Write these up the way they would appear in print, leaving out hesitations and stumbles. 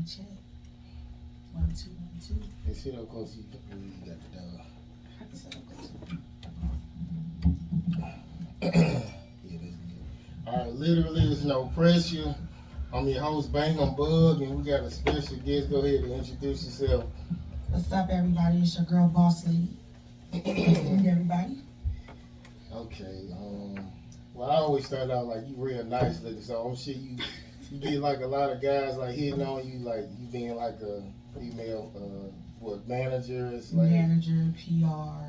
check. 1, 2, 1, 2. Hey, sit up close. You got the dog. I can set up close. Yeah, that's good. All right, literally, there's no pressure. I'm your host, Bangem, Bugg, and we got a special guest. Go ahead and introduce yourself. What's up, everybody? It's your girl, Boss Lady. Hey, everybody. Okay. Well, I always start out like you real nice looking, so I'm sure you get like a lot of guys like hitting on you, like you being like a female, manager, like Manager, PR,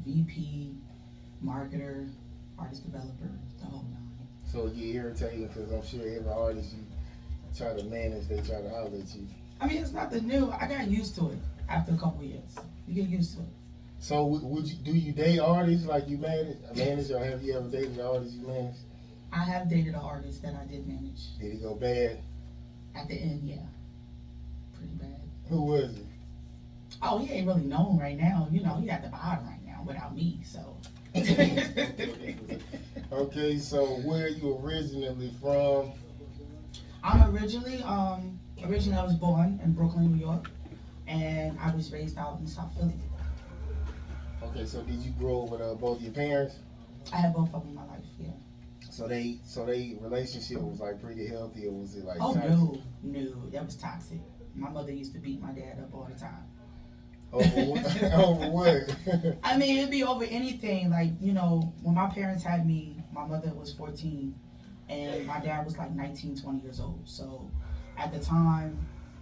VP, marketer, artist developer, the whole nine. so it get irritating because I'm sure every artist you try to manage, they try to holler at you. I mean, it's nothing new. I got used to it after a couple years. You get used to it. So do you date artists like you manage, or have you ever dated artists you manage? I have dated an artist that I did manage. Did it go bad? At the end, yeah. Pretty bad. Who was it? Oh, he ain't really known right now. You know, he at the bottom right now without me, so. Okay, so where are you originally from? I'm originally I was born in Brooklyn, New York, and I was raised out in South Philly. Okay, so did you grow up with both your parents? I had both of them in my life, yeah. So they relationship was like pretty healthy, or was it like Oh toxic? no, that was toxic. My mother used to beat my dad up all the time. Over what? I mean, it'd be over anything. Like, you know, when my parents had me, my mother was 14, and my dad was like 19, 20 years old. So at the time,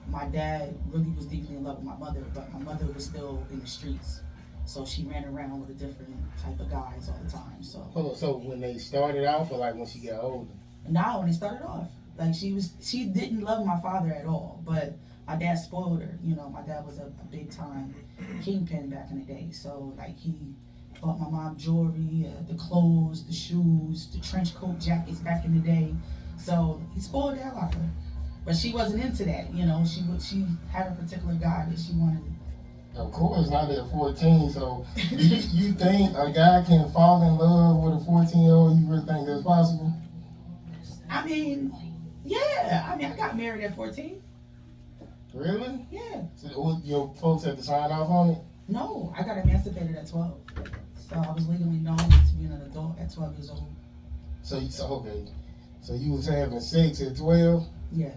my dad really was deeply in love with my mother, but my mother was still in the streets. So she ran around with a different type of guys all the time. So Hold on, so when they started off, or like when she got older? now when they started off, like she didn't love my father at all, but my dad spoiled her. You know, my dad was a big time kingpin back in the day. So like he bought my mom jewelry, the clothes, the shoes, the trench coat jackets back in the day. So he spoiled the hell out of her. But she wasn't into that. You know, she had a particular guy that she wanted. Of course, not at 14. So you think a guy can fall in love with a 14-year-old? You really think that's possible? I mean, yeah. I mean, I got married at 14. Really? Yeah. So your folks had to sign off on it? No, I got emancipated at 12. So I was legally known to be an adult at 12 years old. So okay. So you was having sex at 12? Yeah.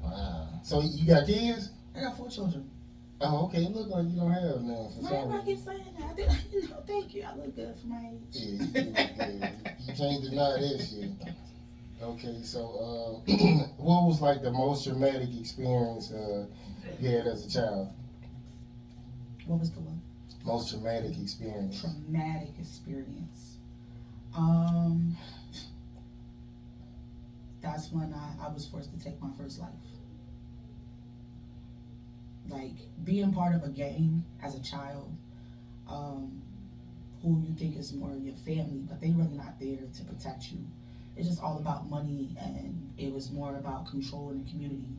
Wow. So you got kids? I got 4 children. Oh, okay. It look like you don't have none. For Why some everybody reason. keep saying that? No, thank you. I look good for my age. Yeah, you do look good. You can't deny that shit. Okay, so what was like the most traumatic experience you had as a child? What was the one? Most traumatic experience. Traumatic experience. That's when I was forced to take my first life. Like being part of a gang as a child, who you think is more your family, but they really not there to protect you. It's just all about money, and it was more about control in the community.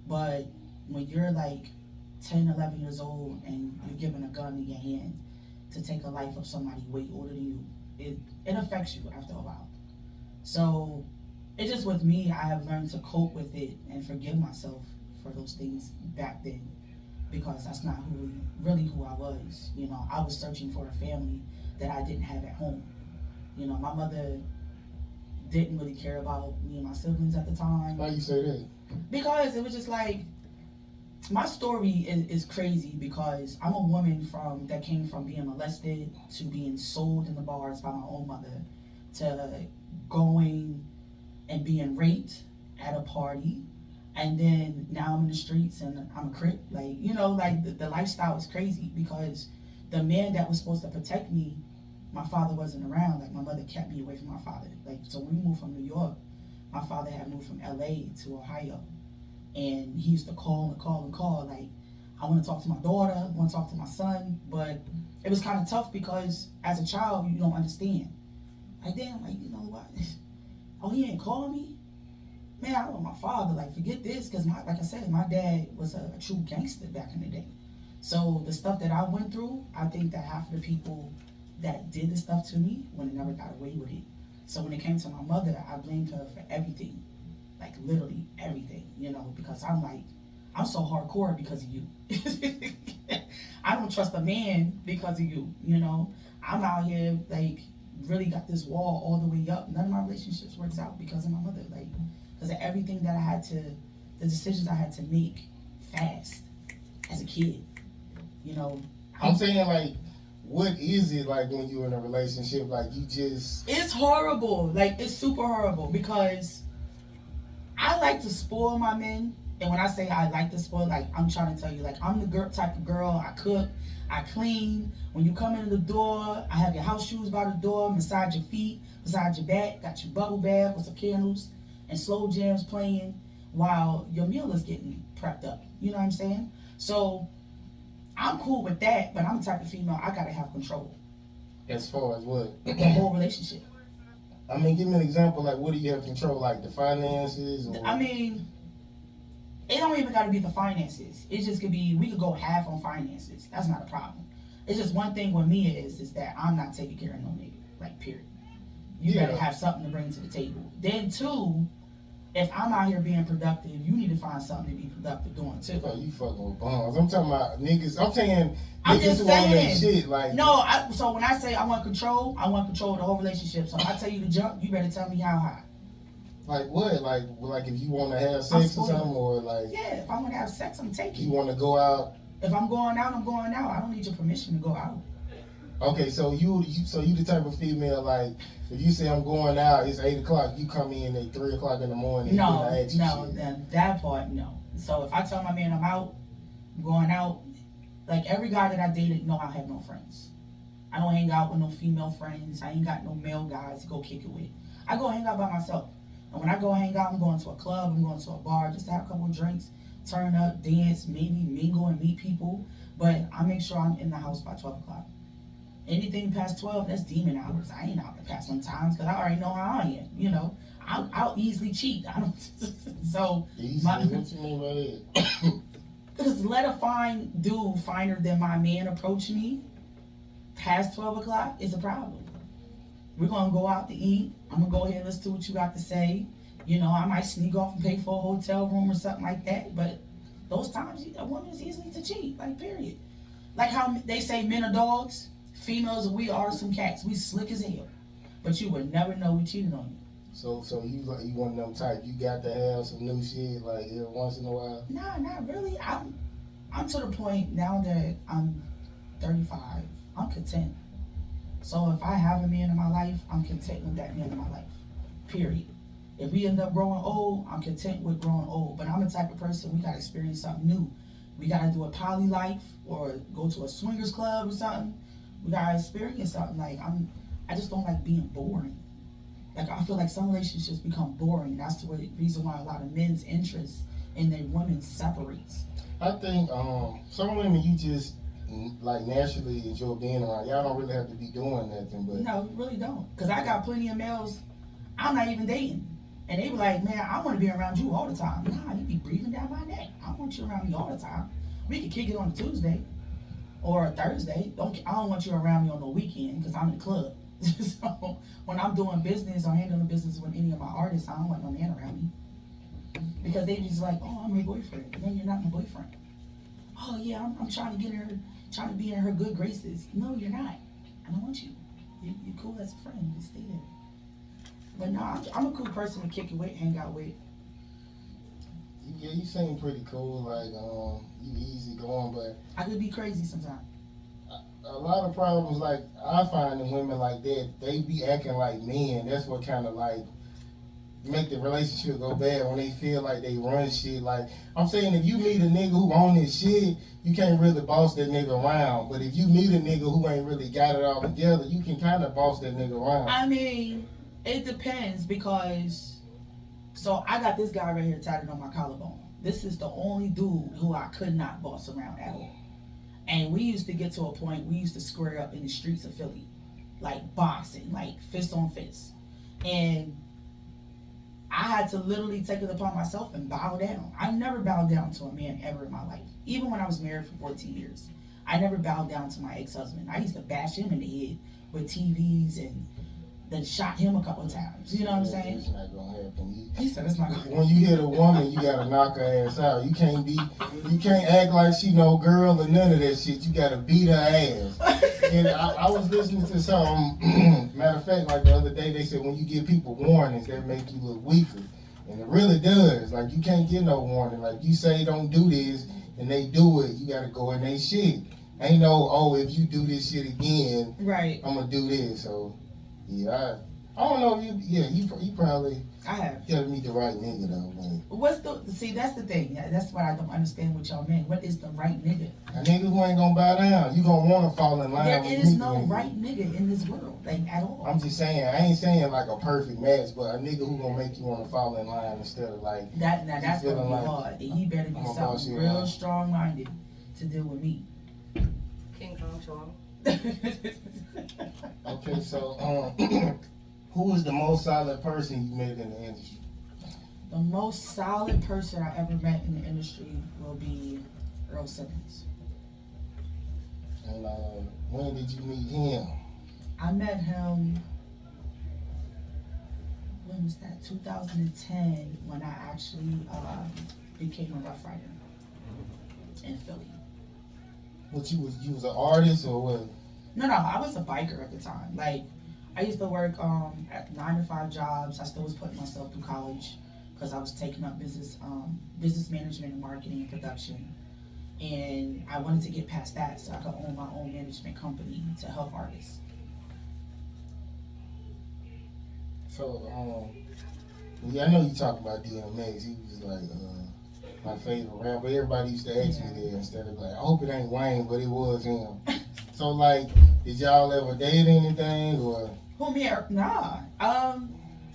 But when you're like 10, 11 years old and you're given a gun in your hand to take a life of somebody way older than you, it affects you after a while. So it's just with me, I have learned to cope with it and forgive myself for those things back then, because that's not really who I was. You know, I was searching for a family that I didn't have at home. You know, my mother didn't really care about me and my siblings at the time. Why you say that? Because it was just like, my story is crazy, because I'm a woman that came from being molested to being sold in the bars by my own mother to going and being raped at a party, and then now I'm in the streets and I'm a crip. Like, you know, like the lifestyle is crazy, because the man that was supposed to protect me, my father wasn't around. Like, my mother kept me away from my father. Like, so when we moved from New York, my father had moved from LA to Ohio, and he used to call and call and call, like, I want to talk to my daughter, I want to talk to my son. But it was kind of tough, because as a child, you don't understand. Like, damn, like, you know what? Oh, he ain't call me? Man, I want my father. Like, forget this, because like I said, my dad was a true gangster back in the day. So the stuff that I went through, I think that half of the people that did the stuff to me when they never got away with it. So when it came to my mother, I blamed her for everything. like literally everything, you know, because I'm like, I'm so hardcore because of you. I don't trust a man because of you, you know. I'm out here like really got this wall all the way up. None of my relationships works out because of my mother, like because of everything that I had to, the decisions I had to make fast as a kid, you know. I'm saying like, what is it like when you're in a relationship? Like you just, It's horrible. Like it's super horrible because I like to spoil my men. And when I say I like to spoil, like I'm trying to tell you, like I'm the girl type of girl. I cook, I clean. When you come in the door, I have your house shoes by the door, massage your feet, massage your back, got your bubble bath with some candles and slow jams playing while your meal is getting prepped up. You know what I'm saying? So I'm cool with that, but I'm the type of female I gotta have control. as far as what? The whole relationship. I mean, give me an example. Like, what do you have control? Like the finances? Or... I mean, it don't even got to be the finances. It just could be, we could go half on finances. That's not a problem. It's just one thing with me is that I'm not taking care of no nigga. Like, period. You Yeah. gotta have something to bring to the table. Then two, if I'm out here being productive, you need to find something to be productive doing too. Oh, you fucking with bums. I'm talking about niggas. I'm saying I'm niggas just who want that saying. shit. Like, No, so when I say I want control of the whole relationship. So if I tell you to jump, you better tell me how high. like what? Like if you want to have I'm sex or spoiled. something, or like Yeah, if I'm gonna have sex, I'm taking. you want to go out. If I'm going out, I'm going out. I don't need your permission to go out. Okay, so you the type of female like if you say I'm going out, it's 8 o'clock. You come in at 3 o'clock in the morning. No, and ask you no, shit. that part, no. So if I tell my man I'm out, I'm going out, like every guy that I dated, no, I have no friends. I don't hang out with no female friends. I ain't got no male guys to go kick it with. I go hang out by myself. And when I go hang out, I'm going to a club, I'm going to a bar, just to have a couple of drinks, turn up, dance, maybe mingle and meet people. But I make sure I'm in the house by 12 o'clock. Anything past 12, that's demon hours. I ain't out past some times because I already know how I am. You know, I'll easily cheat. I don't. So Easy. my, What you mean by that? because let a fine dude finer than my man approach me past 12 o'clock is a problem. We're gonna go out to eat. I'm gonna go ahead and listen to what you got to say. You know, I might sneak off and pay for a hotel room or something like that. But those times, a woman is easily to cheat. Like period. Like how they say men are dogs. Females, we are some cats. We slick as hell. But you would never know we cheated on you. So you one of them type. You got to have some new shit like every once in a while. Nah, not really. I'm to the point now that I'm 35. I'm content. So if I have a man in my life, I'm content with that man in my life. Period. If we end up growing old, I'm content with growing old. But I'm the type of person, we gotta experience something new. We gotta do a poly life or go to a swingers club or something. We gotta experience something. Like I just don't like being boring. Like I feel like some relationships become boring. That's the reason why a lot of men's interest in their women separates. I think some women you just like naturally enjoy being around. Y'all don't really have to be doing nothing, but No, you really don't. Cause I got plenty of males I'm not even dating. And they be like, man, I want to be around you all the time. Nah, you be breathing down my neck. I don't want you around me all the time. We can kick it on a Tuesday or a Thursday. I don't want you around me on the weekend because I'm in the club. So when I'm doing business or handling business with any of my artists, I don't want no man around me. Because they just like, oh, I'm your boyfriend. No, you're not my boyfriend. Oh yeah, I'm trying to get her, trying to be in her good graces. No, you're not. I don't want you. You're cool as a friend. Just stay there. But no, I'm a cool person to kick it with, hang out with. yeah, you seem pretty cool. Like you easy going, but I could be crazy sometimes. a lot of problems like I find in women like that, they be acting like men. That's what kind of like make the relationship go bad when they feel like they run shit. Like I'm saying, if you meet a nigga who own his shit, you can't really boss that nigga around. But if you meet a nigga who ain't really got it all together, you can kind of boss that nigga around. I mean, it depends because, so I got this guy right here tatted on my collarbone. This is the only dude who I could not boss around at all. And we used to get to a point, we used to square up in the streets of Philly. Like boxing, like fist on fist. And I had to literally take it upon myself and bow down. I never bowed down to a man ever in my life. Even when I was married for 14 years. I never bowed down to my ex-husband. I used to bash him in the head with TVs and that shot him a couple of times. You know what I'm saying? It's not gonna happen. He said it's not gonna happen. When you hit a woman, you gotta knock her ass out. You can't act like she no girl or none of that shit. You gotta beat her ass. And I was listening to some, matter of fact, like the other day, they said when you give people warnings, that make you look weaker. And it really does. Like, you can't get no warning. Like, you say don't do this, and they do it, you gotta go in they shit. Ain't no, oh, if you do this shit again, right, I'm gonna do this. So, yeah, I don't know if you probably I have. gotta meet the right nigga though, man. That's the thing. That's what I don't understand with y'all men. What is the right nigga? A nigga who ain't gonna bow down. You gonna wanna fall in line There with is me, no nigga. right nigga in this world, like, at all. I'm just saying, I ain't saying like a perfect match, but a nigga who gonna make you wanna fall in line instead of like That's gonna be like, hard. And he better be something real strong minded to deal with me. King Kong Shalom. Okay, so who is the most solid person you met in the industry? The most solid person I ever met in the industry will be Earl Simmons. And when did you meet him? I met him, when was that? 2010, when I actually became a Rough Rider in Philly. What you was an artist or what? No, I was a biker at the time. Like, I used to work at 9 to 5 jobs. I still was putting myself through college because I was taking up business management and marketing and production. And I wanted to get past that so I could own my own management company to help artists. So, yeah, I know you talk about DMX. He was like my favorite rapper. Everybody used to ask me there instead of like, I hope it ain't Wayne, but it was him. So, like, did y'all ever date anything or? Who, me? Nah.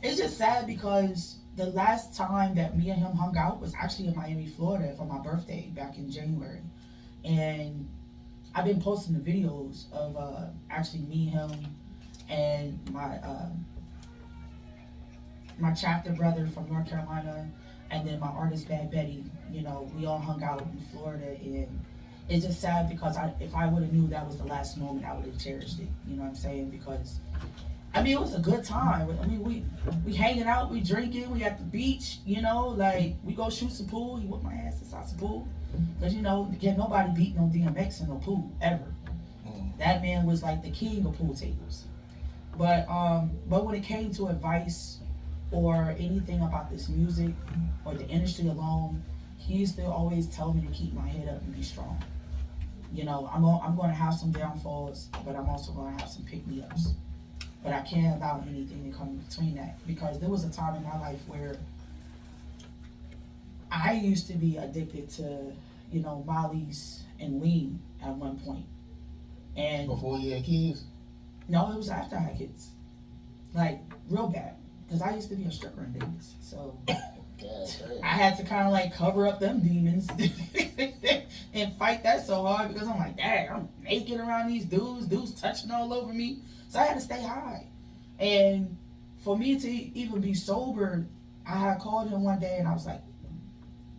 It's just sad because the last time that me and him hung out was actually in Miami, Florida for my birthday back in January. And I've been posting the videos of actually me, him, and my chapter brother from North Carolina, and then my artist Bad Betty. You know, we all hung out in Florida, and it's just sad because if I would have knew that was the last moment, I would have cherished it. You know what I'm saying? Because I mean, it was a good time. I mean, we hanging out, we drinking, we at the beach. You know, like we go shoot some pool. He whipped my ass inside some pool, cause you know, can't nobody beat no DMX in no pool ever. That man was like the king of pool tables. But when it came to advice or anything about this music or the industry alone, he used to always tell me to keep my head up and be strong. You know, I'm going to have some downfalls, but I'm also going to have some pick-me-ups. But I can't allow anything to come in between that, because there was a time in my life where I used to be addicted to, you know, Molly's and lean at one point. And before you had kids? No, it was after I had kids. Like, real bad. Because I used to be a stripper in Vegas. So I had to kind of like cover up them demons and fight that so hard, because I'm like, dang, I'm naked around these dudes touching all over me. So I had to stay high. And for me to even be sober, I had called him one day and I was like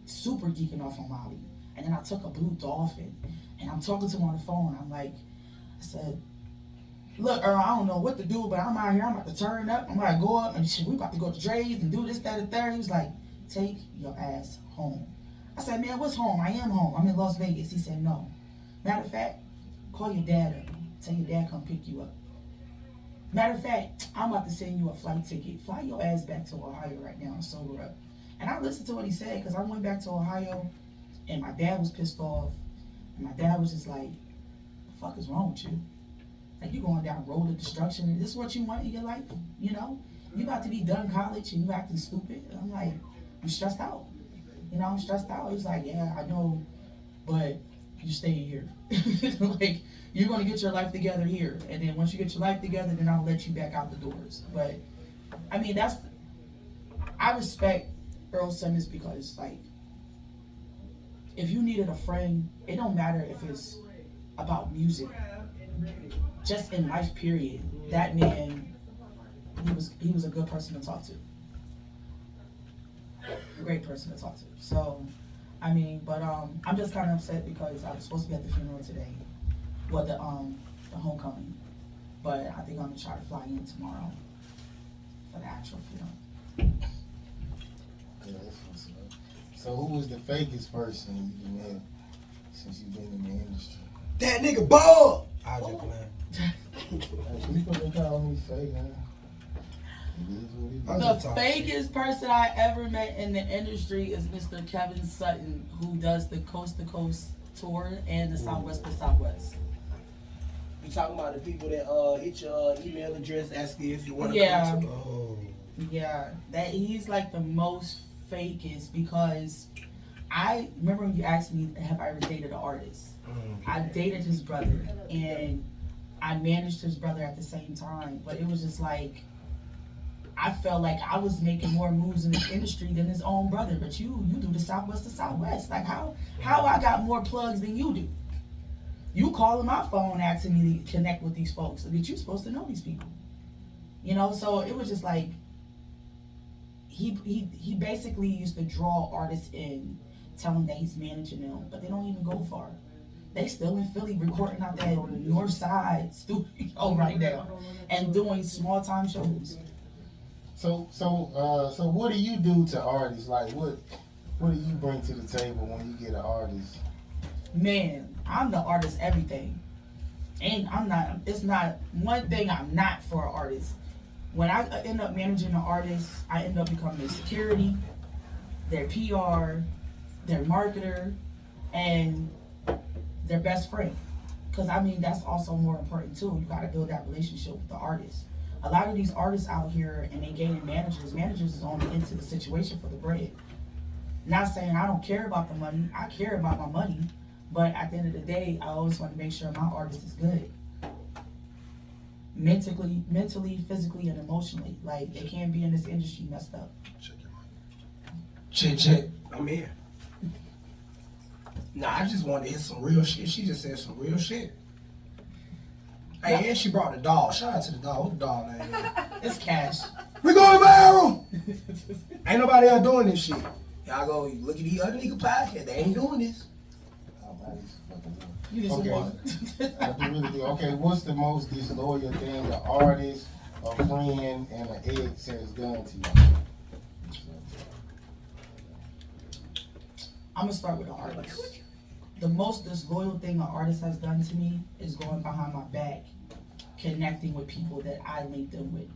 super geeking off on Molly. And then I took a Blue Dolphin and I'm talking to him on the phone. I'm like, I said, look, Earl, I don't know what to do, but I'm out here. I'm about to turn up. I'm about to go up and shit. We about to go to Dre's and do this, that, and third. He was like, take your ass home. I said, man, what's home? I am home. I'm in Las Vegas. He said, no. Matter of fact, call your dad up. Tell your dad come pick you up. Matter of fact, I'm about to send you a flight ticket. Fly your ass back to Ohio right now and sober up. And I listened to what he said, because I went back to Ohio and my dad was pissed off. And my dad was just like, the fuck is wrong with you? Like, you going down road of destruction. Is this what you want in your life? You know? You about to be done college and you acting stupid. And I'm like, I'm stressed out. You know, I'm stressed out. He's like, yeah, I know, but you stay here. Like, you're going to get your life together here. And then once you get your life together, then I'll let you back out the doors. But, I mean, I respect Earl Simmons, because, like, if you needed a friend, it don't matter if it's about music. Just in life, period. That man, he was a good person to talk to. A great person to talk to. So, I mean, but I'm just kind of upset because I was supposed to be at the funeral today. Well, the homecoming. But I think I'm gonna try to fly in tomorrow. for the actual film. Yeah, that's what's up. So who was the fakest person you met since you've been in the industry? That nigga Bugg! I was just playing. People been calling me fake, huh? It is what it is. I'm The just talking fakest person I ever met in the industry is Mr. Kevin Sutton, who does the Coast to Coast tour and the Southwest to Southwest. You talking about the people that hit your email address asking if you want to Yeah. come to Oh. Yeah, that he's like the most fakest because I remember when you asked me, have I ever dated an artist? I dated his brother and I managed his brother at the same time, but it was just like I felt like I was making more moves in this industry than his own brother. But you do the Southwest to Southwest. Like how I got more plugs than you do? You calling my phone asking me to connect with these folks, but you supposed to know these people. You know, so it was just like he basically used to draw artists in, telling that he's managing them, but they don't even go far. They still in Philly recording out that North Side studio right now and doing small time shows. So what do you do to artists? Like what do you bring to the table when you get an artist? Man, I'm the artist everything. It's not one thing I'm not for an artist. When I end up managing an artist, I end up becoming their security, their PR, their marketer, and their best friend. Because I mean, that's also more important too. You gotta build that relationship with the artist. A lot of these artists out here and they gaining managers is only into the situation for the bread. Not saying I don't care about the money, I care about my money, but at the end of the day, I always want to make sure my artist is good. Mentally, physically, and emotionally. Like, they can't be in this industry messed up. Check. I'm here. Nah, I just wanted to hit some real shit. She just said some real shit. Hey, and she brought the dog. Shout out to the dog. What the dog name is? It's cash. We going viral! Ain't nobody else doing this shit. Y'all go look at the other nigga podcast. They ain't doing this. You need some water. I do really do. Okay, what's the most disloyal thing an artist, a friend, and an ex has done to you? I'm gonna start with the artist. The most disloyal thing an artist has done to me is going behind my back, connecting with people that I linked them with.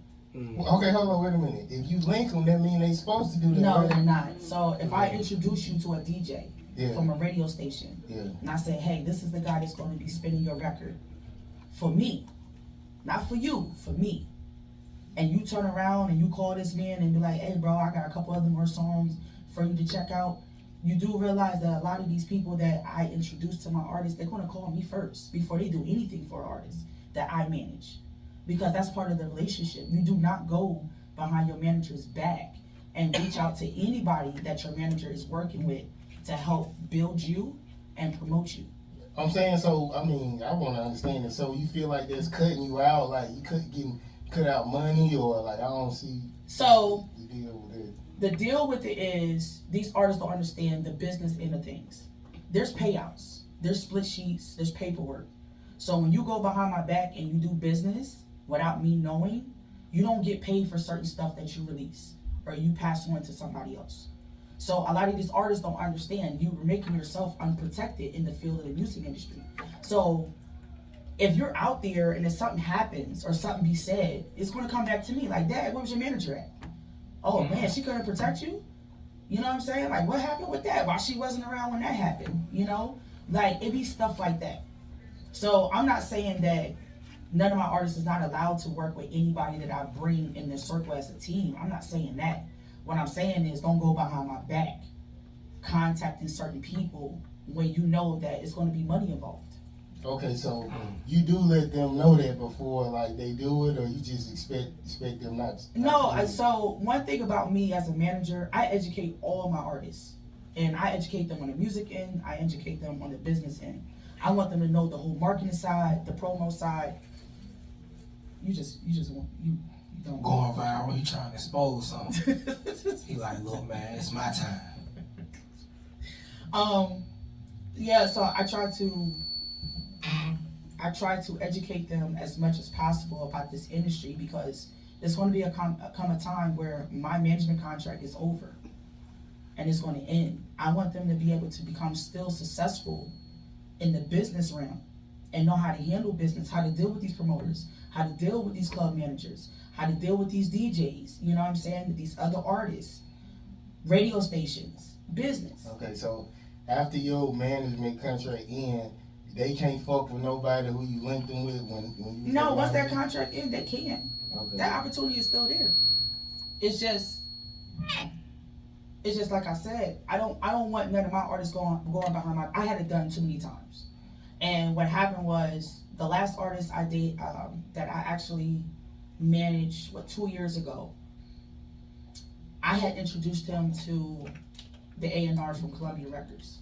Well, okay, hold on, wait a minute. If you link them, that mean they supposed to do that. No, right? they're not. So if I introduce you to a DJ from a radio station, and I say, hey, this is the guy that's going to be spinning your record for me, not for you, for me. And you turn around and you call this man and be like, hey, bro, I got a couple other more songs for you to check out. You do realize that a lot of these people that I introduce to my artists, they're going to call me first before they do anything for an artist that I manage. Because that's part of the relationship. You do not go behind your manager's back and reach out to anybody that your manager is working with to help build you and promote you. I'm saying, so, I mean, I want to understand it. So you feel like that's cutting you out, like you couldn't get cut out money, or like I don't see So the deal with it. the deal with it is these artists don't understand the business end of things. There's payouts, there's split sheets, there's paperwork. So when you go behind my back and you do business without me knowing, you don't get paid for certain stuff that you release or you pass on to somebody else. So a lot of these artists don't understand you're making yourself unprotected in the field of the music industry. So if you're out there and if something happens or something be said, it's going to come back to me like, Dad, where was your manager at? Oh man, she couldn't protect you? You know what I'm saying? Like, what happened with that? Why she wasn't around when that happened? You know? Like, it be stuff like that. So I'm not saying that none of my artists is not allowed to work with anybody that I bring in this circle as a team. I'm not saying that. What I'm saying is don't go behind my back contacting certain people when you know that it's going to be money involved. Okay, so you do let them know that before, like they do it, or you just expect them not to? No, so one thing about me as a manager, I educate all my artists. And I educate them on the music end, I educate them on the business end. I want them to know the whole marketing side, the promo side. You don't Going viral, he trying to expose something. He like, look man, it's my time. Yeah, so I try to educate them as much as possible about this industry because There's going to be come a time where my management contract is over and it's going to end. I want them to be able to become still successful in the business realm and know how to handle business, how to deal with these promoters, how to deal with these club managers, how to deal with these DJs, you know what I'm saying, these other artists, radio stations, business. Okay, so after your management contract end, they can't fuck with nobody who you linked them with when you No, once that contract ends, they can. Okay. That opportunity is still there. It's just like I said, I don't want none of my artists going behind my. I had it done too many times, and what happened was the last artist I did that I actually managed 2 years ago. I had introduced him to the A&R from Columbia Records.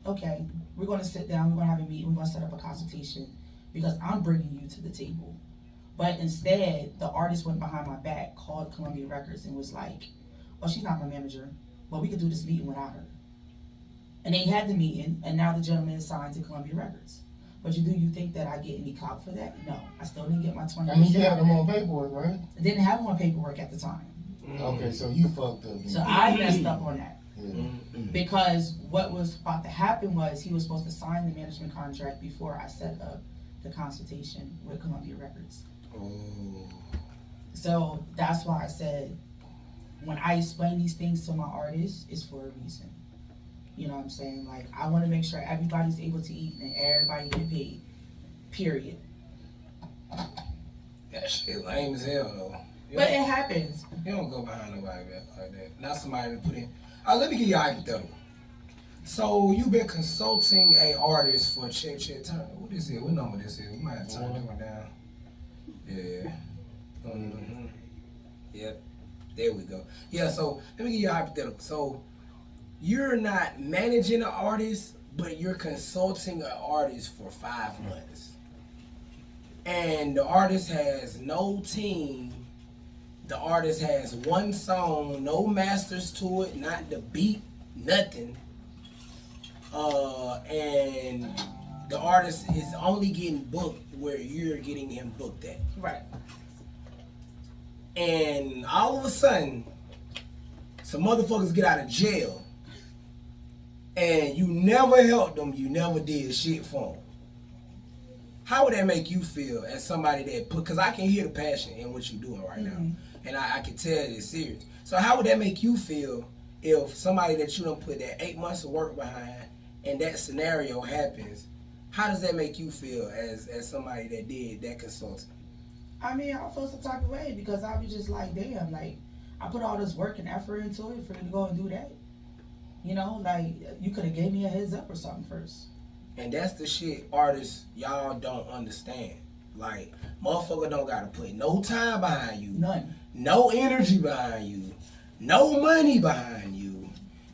Okay, we're gonna sit down. We're gonna have a meeting. We're gonna set up a consultation because I'm bringing you to the table. But instead, the artist went behind my back, called Columbia Records, and was like, "Oh, she's not my manager, but we could do this meeting without her." And they had the meeting, and now the gentleman is signed to Columbia Records. But you think that I get any clout for that? No, I still didn't get my 20%. I mean, you had them on paperwork, right? I didn't have them on paperwork at the time. Okay, so you fucked up. So I messed up on that. Yeah. Because what was about to happen was he was supposed to sign the management contract before I set up the consultation with Columbia Records. Oh. So that's why I said, when I explain these things to my artists, it's for a reason. You know what I'm saying? Like, I want to make sure everybody's able to eat and everybody get paid. Period. That shit lame as hell though. But it happens. You don't go behind nobody like that. Not somebody to put in. Let me give you a hypothetical. So you've been consulting a artist for check. Turn. What is it? What number this is? We might have to turn that one down. Yeah. Mm-hmm. Yep. There we go. Yeah. So let me give you a hypothetical. So you're not managing an artist, but you're consulting an artist for 5 months, and the artist has no team. The artist has one song, no masters to it, not the beat, nothing. And the artist is only getting booked where you're getting him booked at. Right. And all of a sudden, some motherfuckers get out of jail. And you never helped them, you never did shit for them. How would that make you feel as somebody that put, because I can hear the passion in what you're doing right now. And I can tell it's serious. So how would that make you feel if somebody that you don't put that 8 months of work behind and that scenario happens? How does that make you feel as somebody that did that consulting? I mean, I feel some type of way because I was just like, damn, like, I put all this work and effort into it for you to go and do that. You know, like, you could have gave me a heads up or something first. And that's the shit artists, y'all don't understand. Like, motherfucker don't gotta put no time behind you. None. No energy behind you. No money behind you.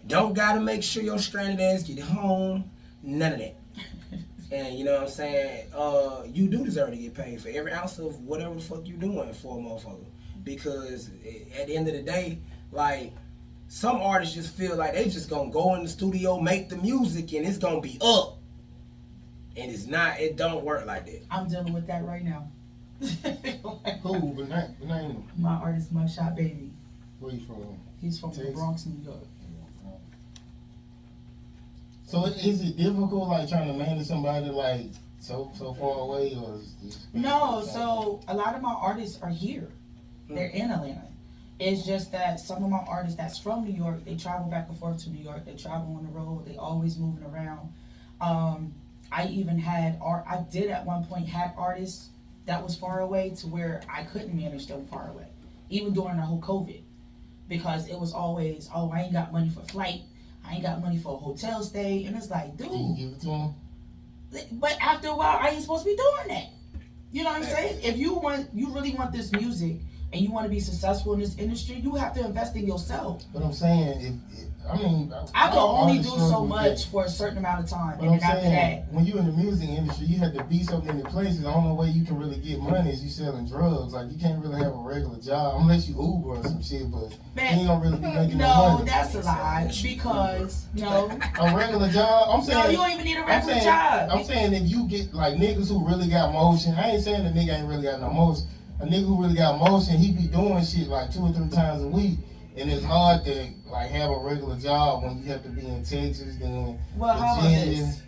Don't gotta make sure your stranded ass get home. None of that. And you know what I'm saying? You do deserve to get paid for every ounce of whatever the fuck you doing for a motherfucker. Because at the end of the day, like, some artists just feel like they just gonna go in the studio, make the music, and it's gonna be up. And it's not, it don't work like that. I'm dealing with that right now. Who? Banana? My artist, Mugshot Baby. Where you from? He's from the Texas? Bronx, New York. So is it difficult, like, trying to manage somebody, like, so far away, or is No, so a lot of my artists are here. They're in Atlanta. It's just that some of my artists that's from New York, they travel back and forth to New York. They travel on the road. They always moving around. I even I did at one point had artists that was far away to where I couldn't manage them far away, even during the whole COVID, because it was always, oh, I ain't got money for flight, I ain't got money for a hotel stay, and it's like, dude. Can you give it to them? But after a while, I ain't supposed to be doing that. You know what I'm saying? If you really want this music and you want to be successful in this industry, you have to invest in yourself. But I'm saying, I can only do so much for a certain amount of time, but and I'm then after saying, that, when you in the music industry, you have to be so many places. The only way you can really get money is you selling drugs. Like, you can't really have a regular job unless you Uber or some shit. But man, you ain't gonna really be making no no, money. that's a lie. Because no, A regular job. I'm saying no, you don't even need a regular job. I'm saying if you get like niggas who really got motion. I ain't saying the nigga ain't really got no motion. a nigga who really got motion, he be doing shit like 2 or 3 times a week. And it's hard to like have a regular job when you have to be in Texas, then Well, how about Virginia. this?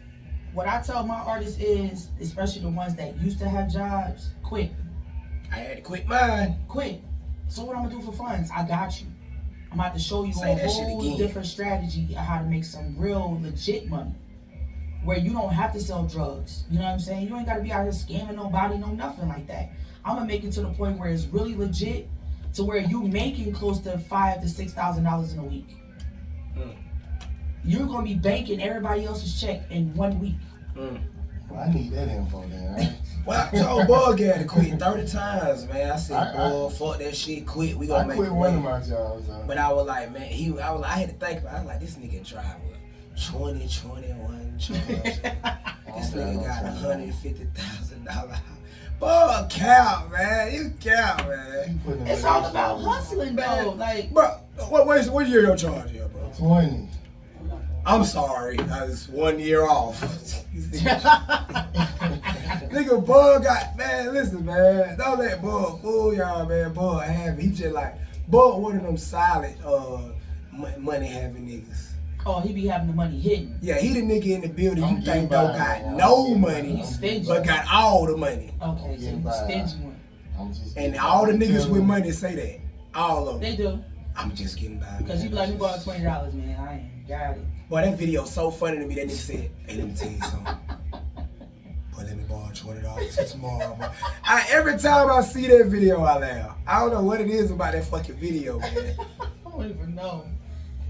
What I tell my artists is, especially the ones that used to have jobs, quit. I had to quit mine. Quit. So what I'm gonna do for funds? I got you. I'm about to show you Say a that shit whole again. different strategy of how to make some real legit money. Where you don't have to sell drugs. You know what I'm saying? You ain't gotta be out here scamming nobody, no nothing like that. I'm gonna make it to the point where it's really legit, to where you making close to $5,000 to $6,000 in a week. You're gonna be banking everybody else's check in 1 week. Well, I need that info then. Right? Well, I told Bugg had to quit 30 times, man. I said, I- boy, fuck that shit, quit. We I gonna make quit it one of work. my jobs. But I was like, man, I had to think about it. I was like, this nigga drive a 2021 charge. This nigga got $150,000. Bugg, count, man. You count, man. It's all about hustling, though. Like, Bro, what year your charge here, bro? 20. I'm sorry, I was 1 year off. Nigga, Bugg got, man, listen, man. Don't let Bugg fool y'all, man. Bugg have, he just like, Bugg one of them solid money having niggas. oh, he be having the money hidden. Yeah, he the nigga in the building I'm you getting think don't by, got man. no I'm money, He's stingy. but got all the money. Okay, so Getting he's by. a stingy one. I'm just And getting all the by. niggas with money say that. All of them. They do. I'm just getting by, man. Because you be like, you bought $20, man. I ain't got it. Boy, that video so funny to me. That nigga said, hey, let me tell you something. Boy, let me borrow $20 till tomorrow. Boy. Every time I see that video, I laugh. I don't know what it is about that fucking video, man. I don't even know.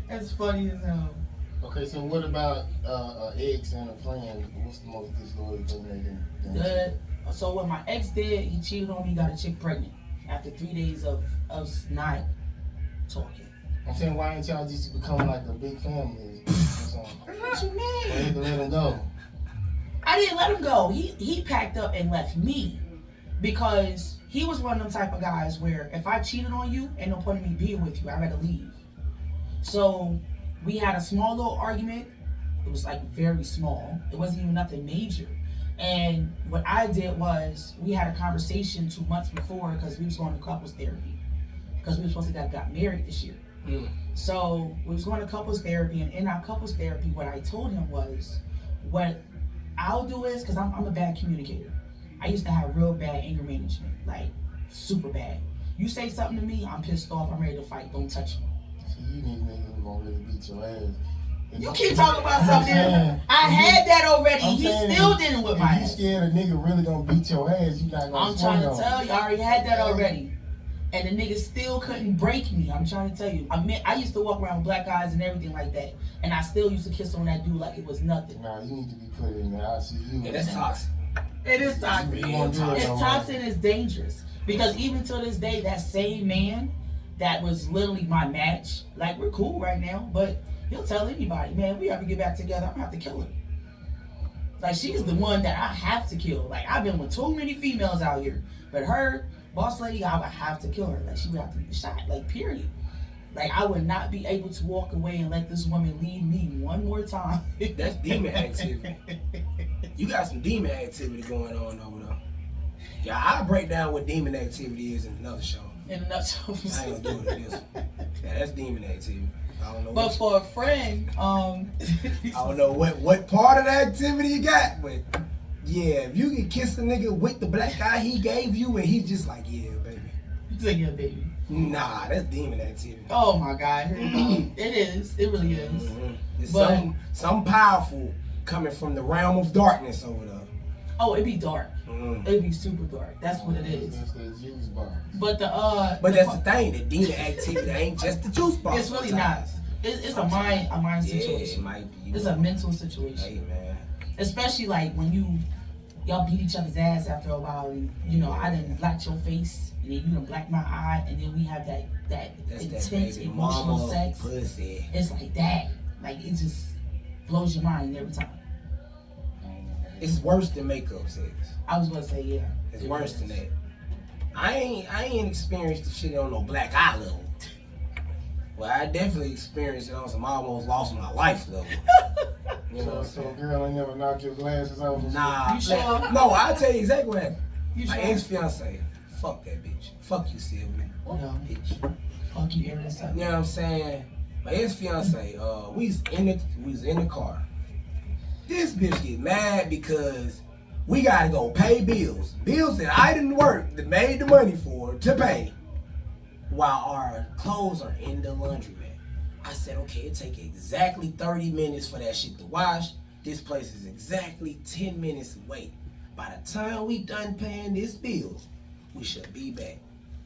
That's funny as hell. Okay, so what about ex and a friend? What's the most disloyal thing they can Good. So what my ex did, he cheated on me, got a chick pregnant after 3 days of us not talking. I'm saying, why ain't y'all just become like a big family or something? What you Or mean? you can let him go? I didn't let him go. He packed up and left me because he was one of them type of guys where if I cheated on you, ain't no point in me being with you. I gotta leave. So we had a small little argument. It was like very small. It wasn't even nothing major. And what I did was we had a conversation 2 months before because we was going to couples therapy because we were supposed to got married this year. So we was going to couples therapy, and in our couples therapy, what I told him was, what I'll do is, because I'm a bad communicator. I used to have real bad anger management, like super bad. You say something to me, I'm pissed off, I'm ready to fight, don't touch me. See, you need niggas who gonna really beat your ass. If You keep talking about something. saying- I had that already. I'm He saying, still didn't whip my If you ass. scared a nigga really gonna beat your ass, you not gonna I'm trying to swing on tell him. you, I already had that already. And the nigga still couldn't break me. I'm trying to tell you. I used to walk around with black eyes and everything like that. And I still used to kiss on that dude like it was nothing. Nah, you need to be put in there. I see you. Yeah, that's toxic. It is toxic. You won't do it It's no more. toxic and it's dangerous. Because even to this day, that same man that was literally my match, like we're cool right now, but he'll tell anybody, man, if we ever get back together, I'm gonna have to kill her. Like she's the one that I have to kill. Like I've been with too many females out here. But her, boss lady, I would have to kill her. Like she would have to be shot. Like period. Like I would not be able to walk away and let this woman leave me one more time. That's demon activity. You got some demon activity going on over there. Yeah, I'll break down what demon activity is in another show. In a nutshell. I ain't gonna do it in this one. Yeah, that's demon activity. I don't know But what, for a friend, I don't know what part of the activity you got, but yeah, if you can kiss a nigga with the black eye he gave you and he's just like, yeah, baby. He's like, yeah, baby. Nah, that's demon activity. Oh my God, here we go. It is. It really is. Mhm. It's But- something powerful coming from the realm of darkness over there. Oh, it'd be dark. Mhm. It'd be super dark. That's what it is. That's the juice bar. But But that's the thing, the demon activity ain't just the juice bar. it's really not. sometimes. It's a mind Yeah, it situation. might be. It's a mental situation. Hey, man. Especially like when y'all beat each other's ass after a while, and I done blacked your face, and then you done blacked my eye, and then we have that That's intense that baby emotional mama sex. pussy. It's like that. Like it just blows your mind every time. It's worse than makeup sex. I was gonna say yeah. It's It worse is. than that. I ain't experienced the shit on no black eye level. Well, I definitely experienced it on some almost lost my life level. You know what I'm So saying? girl, I never knocked your glasses off. Nah. You sure? No, I'll tell you exactly what happened. You My sure? ex-fiance fuck that bitch. Fuck you, Sylvia. No. Bitch. Fuck you, every second. You know what I'm saying? My ex-fiance, we was in the car. This bitch get mad because we gotta go pay bills. Bills that I didn't work, that made the money for, to pay, while our clothes are in the laundromat. I said, okay, it take exactly 30 minutes for that shit to wash. This place is exactly 10 minutes away. By the time we done paying this bill, we should be back.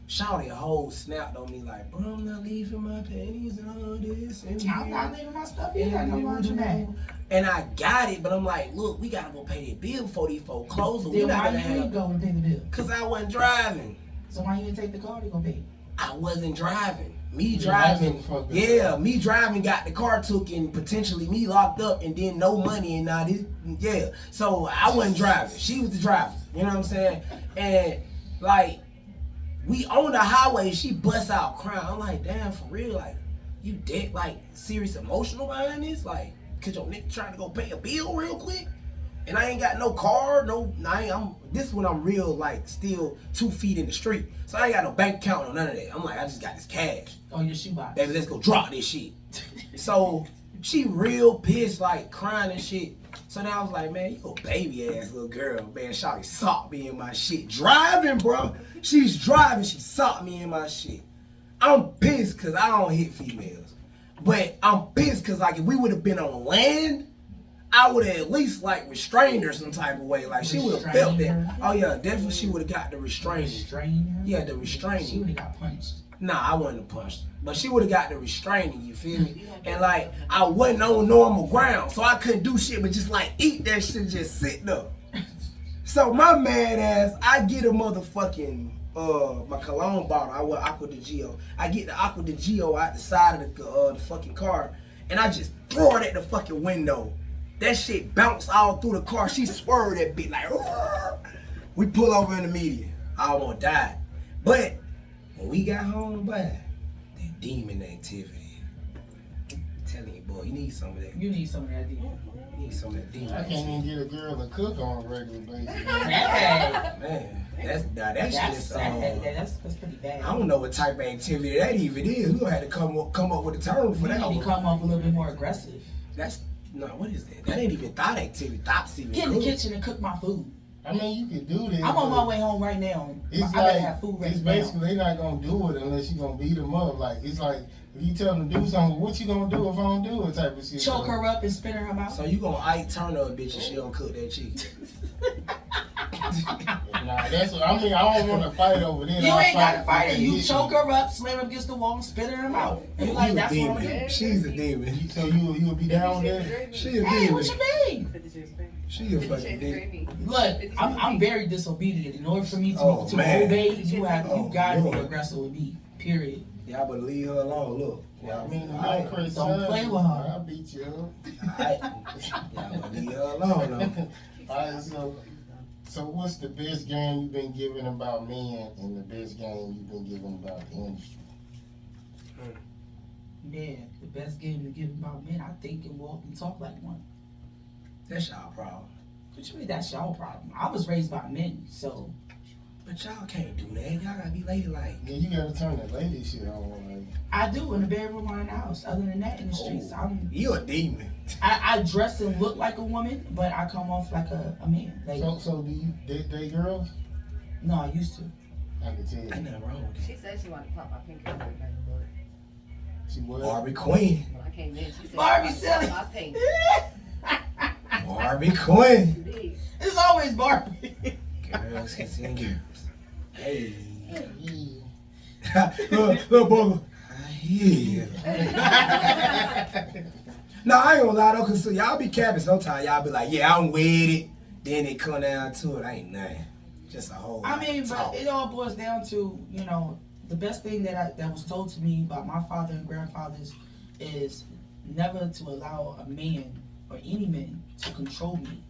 Shawty a whole snapped on me like, bro, I'm not leaving my panties and all this. And I'm not leaving my stuff here. No laundromat. And I got it, but I'm like, look, we gotta go pay that bill before these folks close. Or we Then not why gonna you didn't have. go and pay the bill? Cause I wasn't driving. So why you didn't take the car to go pay? I wasn't driving. Me Yeah, driving, that's fucked up. yeah, me driving got the car took and potentially me locked up and then no money and now this, yeah. So I wasn't driving. She was the driver. You know what I'm saying? And like, we on the highway, she busts out crying. I'm like, damn, for real, like, you dead, like, serious emotional behind this? Like, cause your nigga trying to go pay a bill real quick? And I ain't got no car, this when I'm real, like, still 2 feet in the street. So I ain't got no bank account or none of that. I'm like, I just got this cash. Oh, your shoebox. Baby, let's go drop this shit. So she real pissed, like, crying and shit. So then I was like, man, you a baby ass little girl. Man, shawty socked me in my shit. Driving, bro. She's driving, she socked me in my shit. I'm pissed because I don't hit females. But I'm pissed because, like, if we would have been on land, I would have at least, like, restrained her some type of way. Like, she would have felt that. Oh, yeah, definitely she would have got the restraining. Restrain her? Yeah, the restraining. She would have got punched. Nah, I wouldn't have punched her. But she would have got the restraining, you feel me? And like, I wasn't on normal ground, so I couldn't do shit but just like eat that shit and just sit there. So my mad ass, I get a motherfucking, my cologne bottle, I wear Aqua de Gio. I get the Aqua de Gio out the side of the fucking car, and I just throw it at the fucking window. That shit bounced all through the car. She swerved that bitch like, "Rrr." We pull over in the median. I almost died. But when we got home, boy, that demon activity. I'm telling you, boy, you need some of that. You need some of that deal. You need some of that demon I can't activity. even get a girl to cook on a regular basis. Hey, Man, that shit that's is sad. That's pretty bad. I don't know what type of activity that even is. We gonna have to come up with a term for You that need to one. come off a little bit more aggressive. That's no, what is that? That ain't even thought activity. Thoughts even. Get in the cook. kitchen and cook my food. I mean, you could do this. I'm on but my way home right now. It's I better like, have food ready it's now. basically, they not gonna do it unless you gonna beat them up. Like, it's like, if you tell them to do something, what you gonna do if I don't do it type of shit. Choke her up and spit her in her mouth. So you gonna Ike Turner a bitch and she don't cook that chicken? Nah, that's what, I mean, I don't want to fight over there. You I'll ain't got to fight her. with You the choke issue. her up, slam her against the wall, and spit her in her mouth. You like, You a that's what I'm demon. doing. She's a demon. So you would be down with that? She a Hey, demon. what you mean? She a fucking demon. Look, I'm very disobedient. In order for me to Oh, man. obey, you Oh, gotta be Lord. aggressive with me. Period. Y'all better leave her alone. Look. I mean, Alright. I'm crazy. Don't play with her. I'll beat you up. Alright. Y'all better leave her alone. Though. Alright, so what's the best game you've been given about men and the best game you've been given about the industry? Man, the best game to give about men, I think, and walk and talk like one. That's y'all problem. What you mean that's y'all problem? I was raised by men, so But y'all can't do that. Y'all gotta be ladylike. Yeah, you gotta turn that lady shit on. Like, I do in the bedroom or in the house. Other than that, in the streets, You a demon. I dress and look like a woman, but I come off like a man. Like, so do you date girls? no, I used to. I can tell you. Ain't nothing wrong with that. She said she wanted to pop my pink hair. She was. Barbie Queen. When I came in, she said Barbie she wanted to silly. pop my pink. Barbie Queen. Big. It's always Barbie. Girls can sing girls. Hey. Yeah. Look, Bubba. Yeah. No, I ain't gonna lie though, cause so y'all be capping sometimes. Y'all be like, yeah, I'm with it. Then it come down to it, ain't nothing. Just a whole I lot mean, of but talk. it all boils down to, the best thing that was told to me by my father and grandfathers is never to allow a man or any man to control me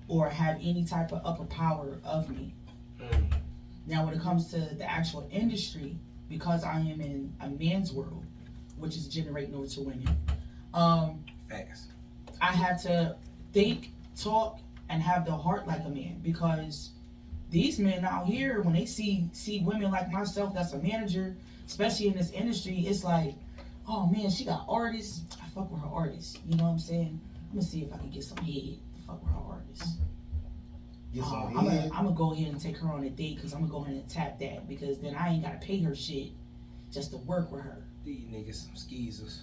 or have any type of upper power of me. Mm. Now, when it comes to the actual industry, because I am in a man's world, which is generating over to women, Facts. I have to think, talk, and have the heart like a man, because these men out here, when they see women like myself that's a manager, especially in this industry, it's like, oh man, she got artists. I fuck with her artists. You know what I'm saying? I'm gonna see if I can get some head to fuck with her artists. Get some I'm head. gonna go ahead and take her on a date because I'm gonna go ahead and tap that because then I ain't gotta pay her shit just to work with her. These niggas some skeezers.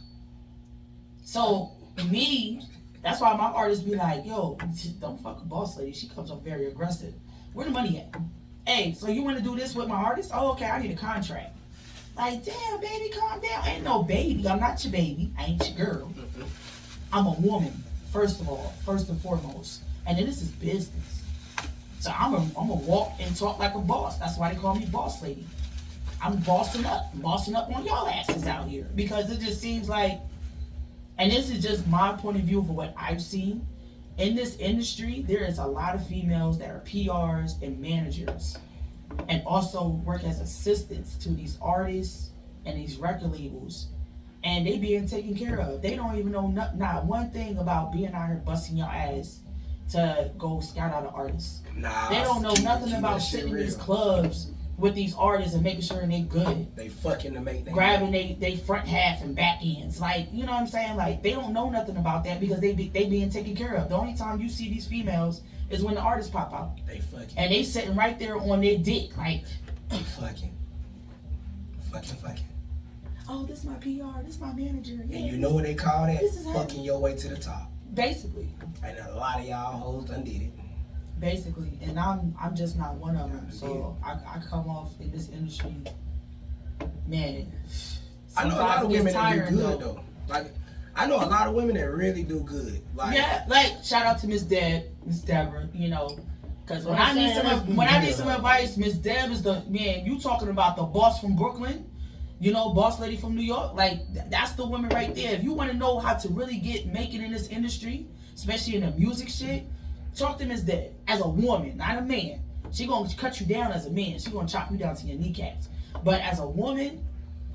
So me, that's why my artists be like, yo, don't fuck a boss lady. She comes off very aggressive. Where the money at? Hey, so you want to do this with my artist? Oh, okay, I need a contract. Like, damn, baby, calm down. Ain't no baby. I'm not your baby. I ain't your girl. I'm a woman, first of all, first and foremost. And then this is business. So I'm a walk and talk like a boss. That's why they call me boss lady. I'm bossing up on y'all asses out here because it just seems like, and this is just my point of view of what I've seen in this industry. There is a lot of females that are PRs and managers, and also work as assistants to these artists and these record labels, and they being taken care of. They don't even know not one thing about being out here busting your ass to go scout out an artist. Nah, They don't know nothing keep about that shit sitting in these real. clubs with these artists and making sure they good. They fucking to make Grabbing they front half and back ends. Like, you know what I'm saying? Like, they don't know nothing about that because they being taken care of. The only time you see these females is when the artists pop out. They fucking. And they sitting right there on their dick. Like, They fucking. oh, this is my PR, this is my manager. Yeah, And you know what they call that? This is Fucking your way to the top. Basically. And a lot of y'all hoes done did it. Basically. And I'm just not one of them. So I come off in this industry, man. I know a lot of sometimes it women gets that do tiring, good though. Like, I know a lot of women that really do good. Like, Yeah, like shout out to Miss Deborah, you know, because when Well, I need I'm saying some that's good. advice, Miss Deb is the man. You talking about the boss from Brooklyn, you know, boss lady from New York, like that's the woman right there. If you want to know how to really make it in this industry, especially in the music shit, talk to Miss Deb as a woman, not a man. She gonna cut you down as a man. She gonna chop you down to your kneecaps. But as a woman,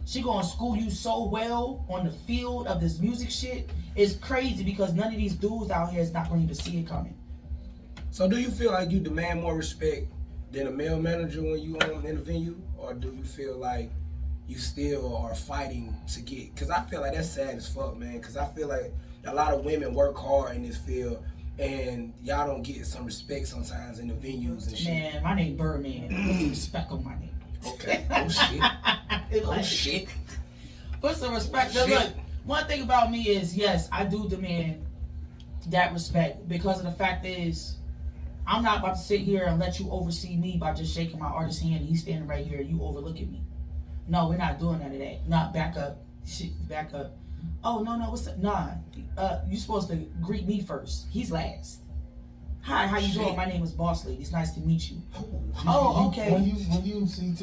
she gonna school you so well on the field of this music shit. It's crazy because none of these dudes out here is not gonna even see it coming. so do you feel like you demand more respect than a male manager when you in the venue, or do you feel like you still are fighting to get? Because I feel like that's sad as fuck, man. Because I feel like a lot of women work hard in this field, and y'all don't get some respect sometimes in the venues and shit. Man, my name Birdman. Put some respect on my name. Okay. Oh shit. Oh shit. Put some respect. Now, Shit. look, one thing about me is, yes, I do demand that respect because of the fact is, I'm not about to sit here and let you oversee me by just shaking my artist's hand and he's standing right here and you overlooking me. No, we're not doing none of that. Not back up. Shit, back up. Oh, no, what's up? Nah, you supposed to greet me first. He's last. Hi, how you doing? My name is Boss Lady. It's nice to meet you. Oh, okay. When you see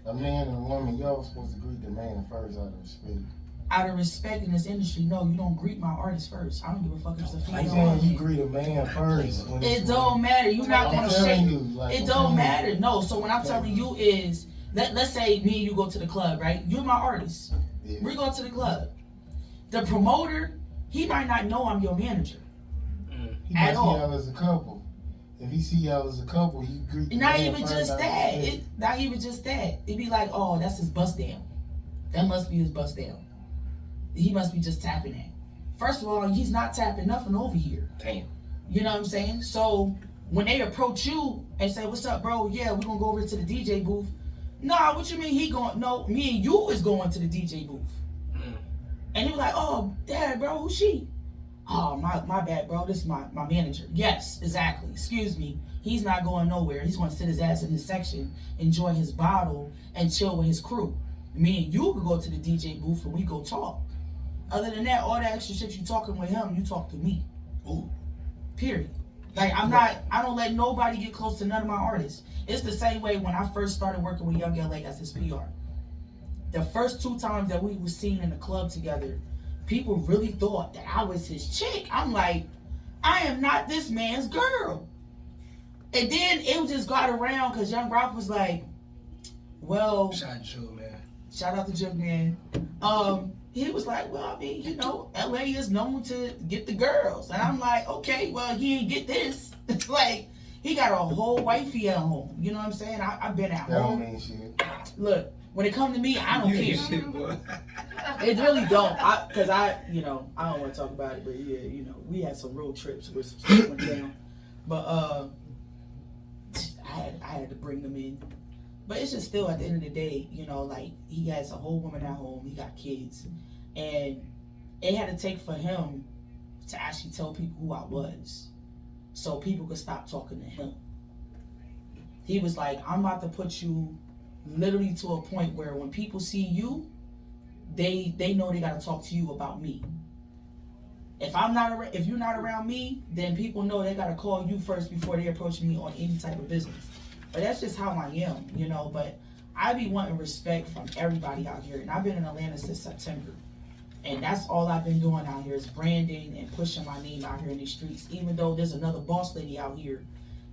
a man and a woman, y'all supposed to greet the man first out of respect. Out of respect in this industry, no, you don't greet my artist first. I don't give a fuck if it's a I'm female or saying you man. greet a man first. When it's It don't matter. You're not I'm gonna telling shake. you, like, It I'm don't telling you. matter. No. So what I'm telling you is, let's say me and you go to the club, right? You're my artist. Yeah. We go to the club. The promoter, he might not know I'm your manager. He might at see all. y'all as a couple. If he see y'all as a couple, he greet the Not man even first just out of that. respect. Not even just that. It'd be like, oh, that's his bust down. That must be his bust down. He must be just tapping it. First of all, he's not tapping nothing over here. Damn. You know what I'm saying? So when they approach you and say, "What's up, bro? Yeah, we're gonna go over to the DJ booth." Nah, what you mean he going? No, me and you is going to the DJ booth. And he was like, "Oh, dad, bro, who's she?" "Oh, my bad, bro. This is my manager." Yes, exactly. Excuse me. He's not going nowhere. He's gonna sit his ass in his section, enjoy his bottle, and chill with his crew. Me and you could go to the DJ booth and we go talk. Other than that, all that extra shit you talking with him, you talk to me. Ooh. Period. Like I don't let nobody get close to none of my artists. It's the same way when I first started working with Young LA as his PR. The first 2 times that we were seen in the club together, people really thought that I was his chick. I'm like, I am not this man's girl. And then it just got around because Young Ralph was like, well, Shout out to you, man. shout out to Jug Man. He was like, well, I mean, you know, LA is known to get the girls. And I'm like, okay, well, he ain't get this. Like, He got a whole wifey at home. You know what I'm saying? I've been at That don't home. mean shit. Look, when it comes to me, I don't You care. shit, boy. It really don't. Cause I don't want to talk about it, but yeah, we had some road trips where some stuff went down. But I had to bring them in. But it's just still at the end of the day, like he has a whole woman at home, he got kids, and it had to take for him to actually tell people who I was, so people could stop talking to him. He was like, I'm about to put you literally to a point where when people see you, they know they gotta talk to you about me. If you're not around me, then people know they gotta call you first before they approach me on any type of business. But that's just how I am, But I be wanting respect from everybody out here, and I've been in Atlanta since September, and that's all I've been doing out here is branding and pushing my name out here in these streets. Even though there's another boss lady out here,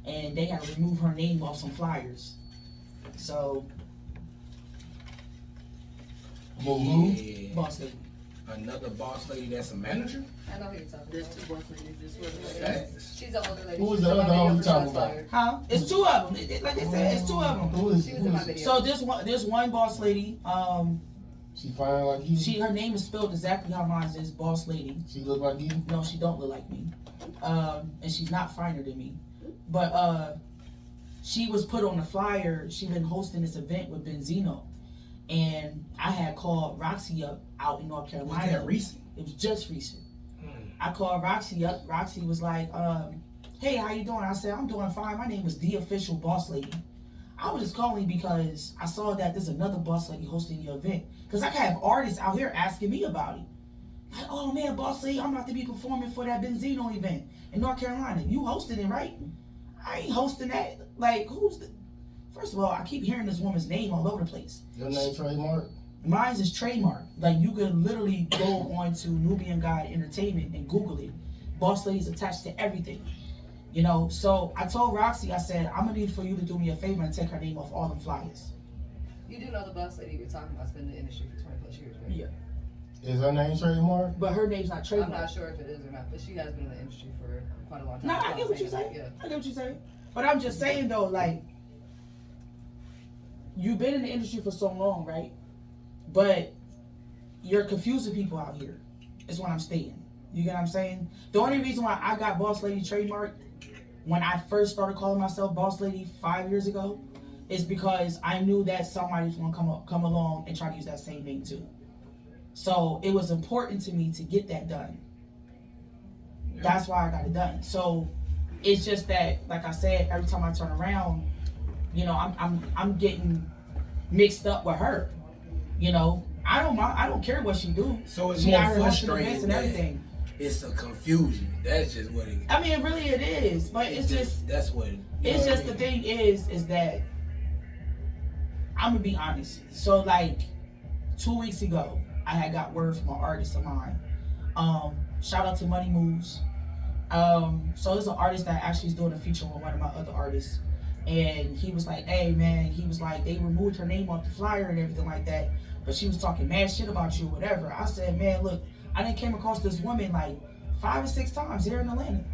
and they had to remove her name off some flyers. So, Yeah. boss lady. Another boss lady that's a manager? I know who you're talking There's about. two boss ladies. This one. Facts. She's an older lady. Who was She's the in my other video one you for talking shots about? fired. Huh? It's two of them. Like they said, it's two of them. Who is She was in my it? video. So there's one boss lady. She fine like you? Her name is spelled exactly how mine is. Boss lady. She look like you? No, she don't look like me. And she's not finer than me. But she was put on the flyer. She been hosting this event with Benzino, and I had called Roxy up out in North Was Carolina. that recent? It was just recent. Hmm. I called Roxy up. Roxy was like, hey, how you doing? I said, I'm doing fine. My name is The Official Boss Lady. I was just calling because I saw that there's another boss lady hosting your event. Because I have artists out here asking me about it. Like, oh man, boss lady, I'm about to be performing for that Benzino event in North Carolina. You hosting it, right? I ain't hosting that. Like, First of all, I keep hearing this woman's name all over the place. Your name trademark? Mine's is trademark. Like, you could literally go on to Nubian Guy Entertainment and Google it. Boss Lady's attached to everything. So I told Roxy, I said, I'm gonna need for you to do me a favor and take her name off all the flyers. You do know the boss lady you're talking about has been in the industry for 20 plus years, right? Yeah. Is her name trademark? But her name's not I'm trademark. not sure if it is or not, but she has been in the industry for quite a long time. No, I get what you're saying. Yeah. I get what you're saying. But I'm just saying though, like, you've been in the industry for so long, right? But you're confusing people out here, is what I'm stating. You get what I'm saying? The only reason why I got Boss Lady trademark when I first started calling myself Boss Lady 5 years ago is because I knew that somebody was gonna come along and try to use that same name too. So it was important to me to get that done. Yeah. That's why I got it done. So it's just that, like I said, every time I turn around, I'm getting mixed up with her. I don't care what she do. So it's She more out here hosting frustrating events and that everything. it's a confusion. That's just what it I mean, really it is, but it's just that's what it's just the thing is that I'm gonna be honest. So like 2 weeks ago, I had got word from an artist of mine. Shout out to Money Moves. So there's an artist that actually is doing a feature with one of my other artists. And he was like, hey man, he was like, they removed her name off the flyer and everything like that, but she was talking mad shit about you, whatever. I said, man, look, I done came across this woman like 5 or 6 times here in Atlanta.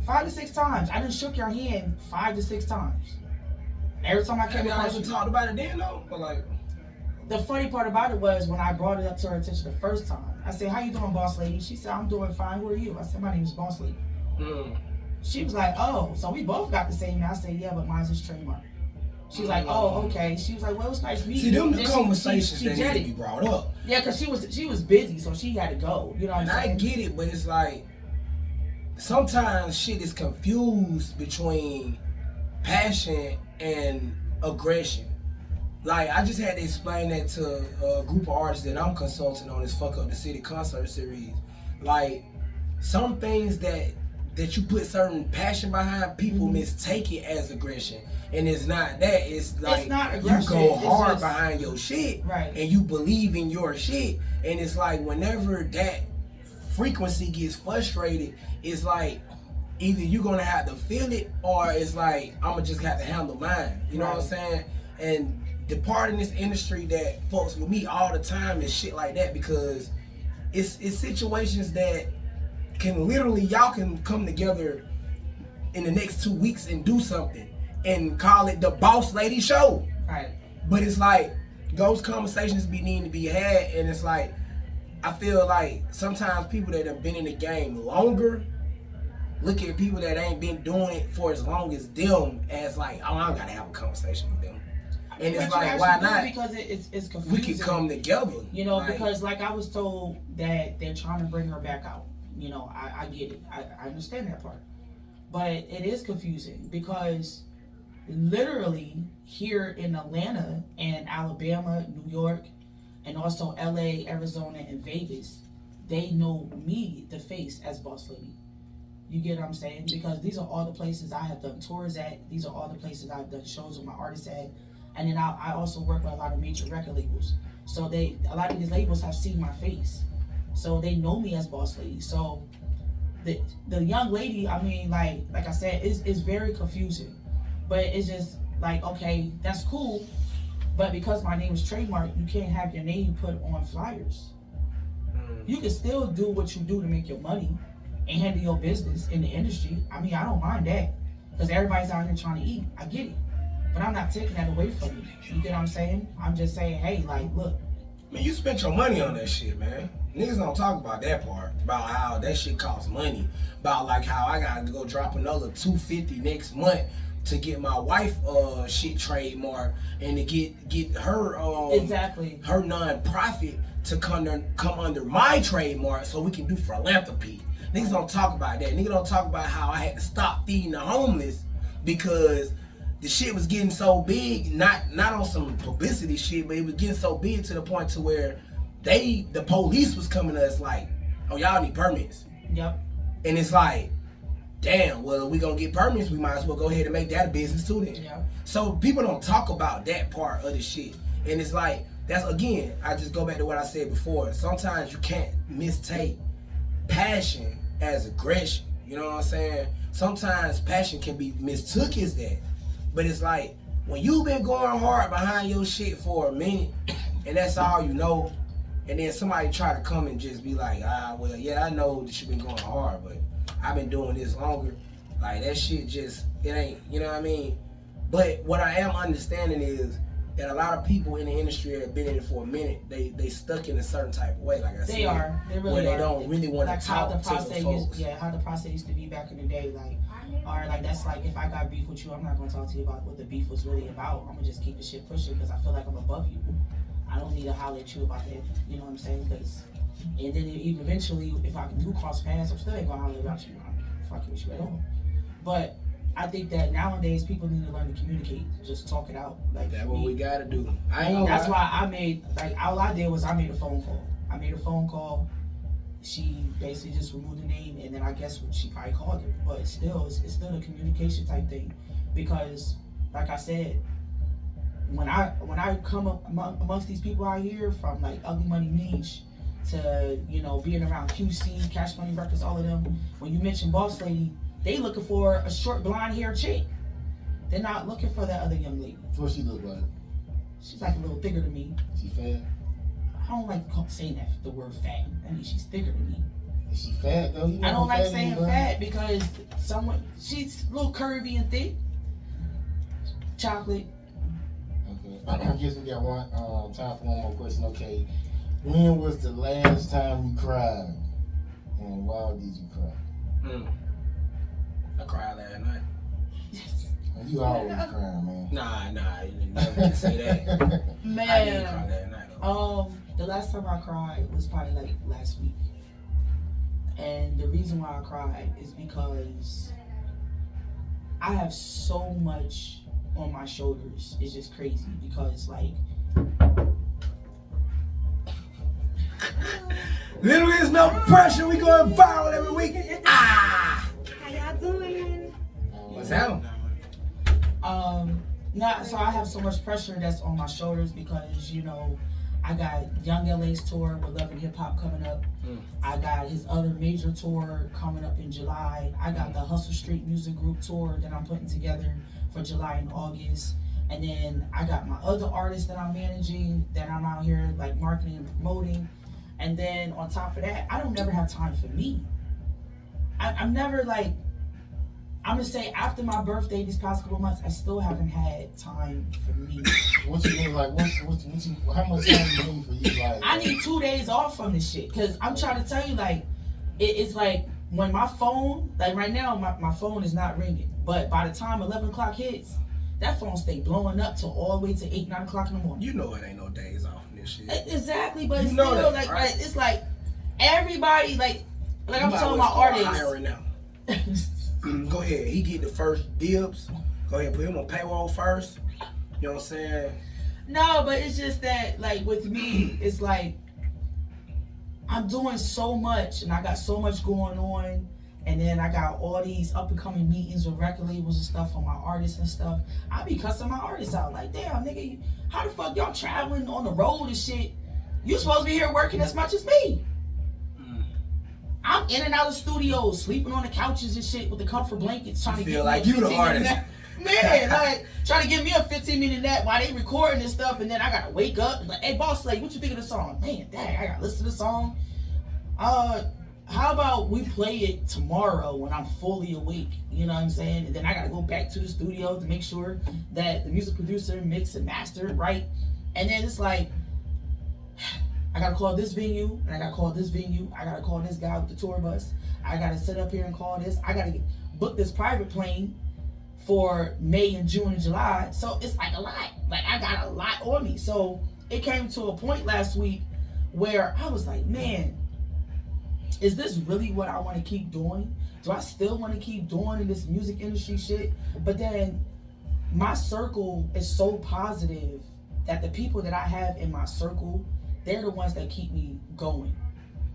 5 to 6 times. I done shook your hand 5 to 6 times. Every time I came Y'all across ever you. talked about it then though? But like, The funny part about it was when I brought it up to her attention the first time, I said, how you doing, boss lady? She said, I'm doing fine. Who are you? I said, my name is Boss Lady. She was like, oh, so we both got the same name. I said, yeah, but mine's is trademark. She was like, oh, okay. She was like, well, it's nice meeting you. see them the Then conversations she that need to jetted. be brought up. Yeah, because she was busy, so she had to go. You know what I'm And I saying? get it, but it's like sometimes shit is confused between passion and aggression. Like, I just had to explain that to a group of artists that I'm consulting on this Fuck Up the City concert series. Like, some things that you put certain passion behind, people mistake it as aggression. And it's not that. It's like It's not you aggression. go It's hard just- behind your shit, Right. and you believe in your shit. And it's like whenever that frequency gets frustrated, it's like either you're gonna have to feel it, or it's like I'ma just have to handle mine. You know what I'm Right. saying? And the part in this industry that fucks with me all the time is shit like that, because it's situations that can literally, y'all can come together in the next 2 weeks and do something and call it the Boss Lady Show. Right. But it's like those conversations need to be had, and it's like I feel like sometimes people that have been in the game longer look at people that ain't been doing it for as long as them as like, oh, I gotta have a conversation with them. And it's like, why not? Because it's confusing. We can come together. You know, because like I was told that they're trying to bring her back out. You know, I get it. I understand that part. But it is confusing because literally here in Atlanta and Alabama, New York, and also LA, Arizona, and Vegas, they know me, the face, as Boss Lady. You get what I'm saying? Because these are all the places I have done tours at. These are all the places I've done shows with my artists at. And then I also work with a lot of major record labels. So a lot of these labels have seen my face. So they know me as Boss Lady. So the young lady, I mean, like I said, is very confusing. But it's just like, okay, that's cool. But because my name is trademarked, you can't have your name put on flyers. You can still do what you do to make your money and handle your business in the industry. I mean, I don't mind that. Because everybody's out here trying to eat. I get it. But I'm not taking that away from you. You get what I'm saying? I'm just saying, hey, like, look. Man, you spent your money on that shit, man. Niggas don't talk about that part, about how that shit costs money, about like how I gotta go drop another $250 next month to get my wife shit trademark and to get her Exactly. her non-profit to come under my trademark so we can do philanthropy. Niggas don't talk about that. Niggas don't talk about how I had to stop feeding the homeless because the shit was getting so big, not on some publicity shit, but it was getting so big to the point to where the police was coming to us like, oh, y'all need permits. Yep. And it's like, damn, well, if we gonna get permits, we might as well go ahead and make that a business too then. Yep. So people don't talk about that part of the shit. And it's like, that's, again, I just go back to what I said before. Sometimes you can't mistake passion as aggression. You know what I'm saying? Sometimes passion can be mistook as that. But it's like, when you've been going hard behind your shit for a minute, and that's all you know, and then somebody try to come and just be like, well, yeah, I know that you've been going hard, but I've been doing this longer. Like, that shit just, it ain't, you know what I mean? But what I am understanding is that a lot of people in the industry that have been in it for a minute, they stuck in a certain type of way, like I said. They are. They really where they are. don't really want like to talk to the folks. How the process used to be back in the day. Like, or like that's like if I got beef with you, I'm not gonna talk to you about what the beef was really about. I'm gonna just keep the shit pushing because I feel like I'm above you. I don't need to holler at you about that. You know what I'm saying? Because, and then even eventually, if I do cross paths, I'm still ain't gonna holler about you. I'm not fucking with you at all. But I think that nowadays people need to learn to communicate, just talk it out. Like That's what we gotta do. I ain't that's why I made, like, all I did was I made a phone call. She basically just removed the name, and then I guess she probably called it. But still, it's still a communication type thing, because, like I said, when I come up amongst these people out here, from like Ugly Money Niche to, you know, being around QC, Cash Money Records, all of them, when you mention Boss Lady, they looking for a short blonde hair chick. They're not looking for that other young lady. What she look like? She's like a little thicker than me. She fat? I don't like saying that, the word fat. I mean, she's thicker than me. Is she fat though? You know I don't like fat saying is, fat because she's a little curvy and thick. Chocolate. Okay. I guess we got time for one more question. Okay. When was the last time you cried? And why did you cry? I cried last night. You always crying, man. Nah, you never can say that. Man. I did cry last night though. The last time I cried was probably like last week. And the reason why I cried is because I have so much on my shoulders. It's just crazy because, like, Little is no pressure. We going viral every week. How y'all doing? What's that? So I have so much pressure that's on my shoulders because, you know, I got Young LA's tour with Love and Hip Hop coming up. I got his other major tour coming up in July. I got the Hustle Street Music Group tour that I'm putting together for July and August. And then I got my other artists that I'm managing, that I'm out here like marketing and promoting. And then on top of that, I don't never have time for me. I'm never like, I'm gonna say after my birthday these past couple months, I still haven't had time for me. What you mean? Like, how much time you need for you? Like, I need 2 days off from this shit, cause I'm trying to tell you, like, it's like when my phone, like right now, my phone is not ringing, but by the time 11 o'clock hits, that phone stay blowing up till all the way to 8, 9 o'clock in the morning. You know it ain't no days off in this shit. Exactly, but You it's know still that, like, right? it's like everybody like You I'm might telling well my start artists. hiring now. Go ahead. He get the first dibs. Go ahead, put him on payroll first. You know what I'm saying? No, but it's just that, like, with me, it's like I'm doing so much and I got so much going on, and then I got all these up and coming meetings with record labels and stuff for my artists and stuff. I be cussing my artists out like, damn, nigga, how the fuck y'all traveling on the road and shit? You supposed to be here working as much as me. I'm in and out of studios, sleeping on the couches and shit with the comfort blankets, trying to feel get like me a you the 15-minute artist. nap. Man, like trying to give me a 15-minute nap while they recording this stuff, and then I gotta wake up and like, hey boss lady, what you think of the song? Man, dang, I gotta listen to the song. How about we play it tomorrow when I'm fully awake? You know what I'm saying? And then I gotta go back to the studio to make sure that the music producer mix and master it right. And then it's like, I gotta call this venue, and I gotta call this venue. I gotta call this guy with the tour bus. I gotta sit up here and call this. I gotta book this private plane for May and June and July. So it's like a lot. Like I got a lot on me. So it came to a point last week where I was like, man, is this really what I want to keep doing? Do I still want to keep doing this music industry shit? But then my circle is so positive that the people that I have in my circle, they're the ones that keep me going.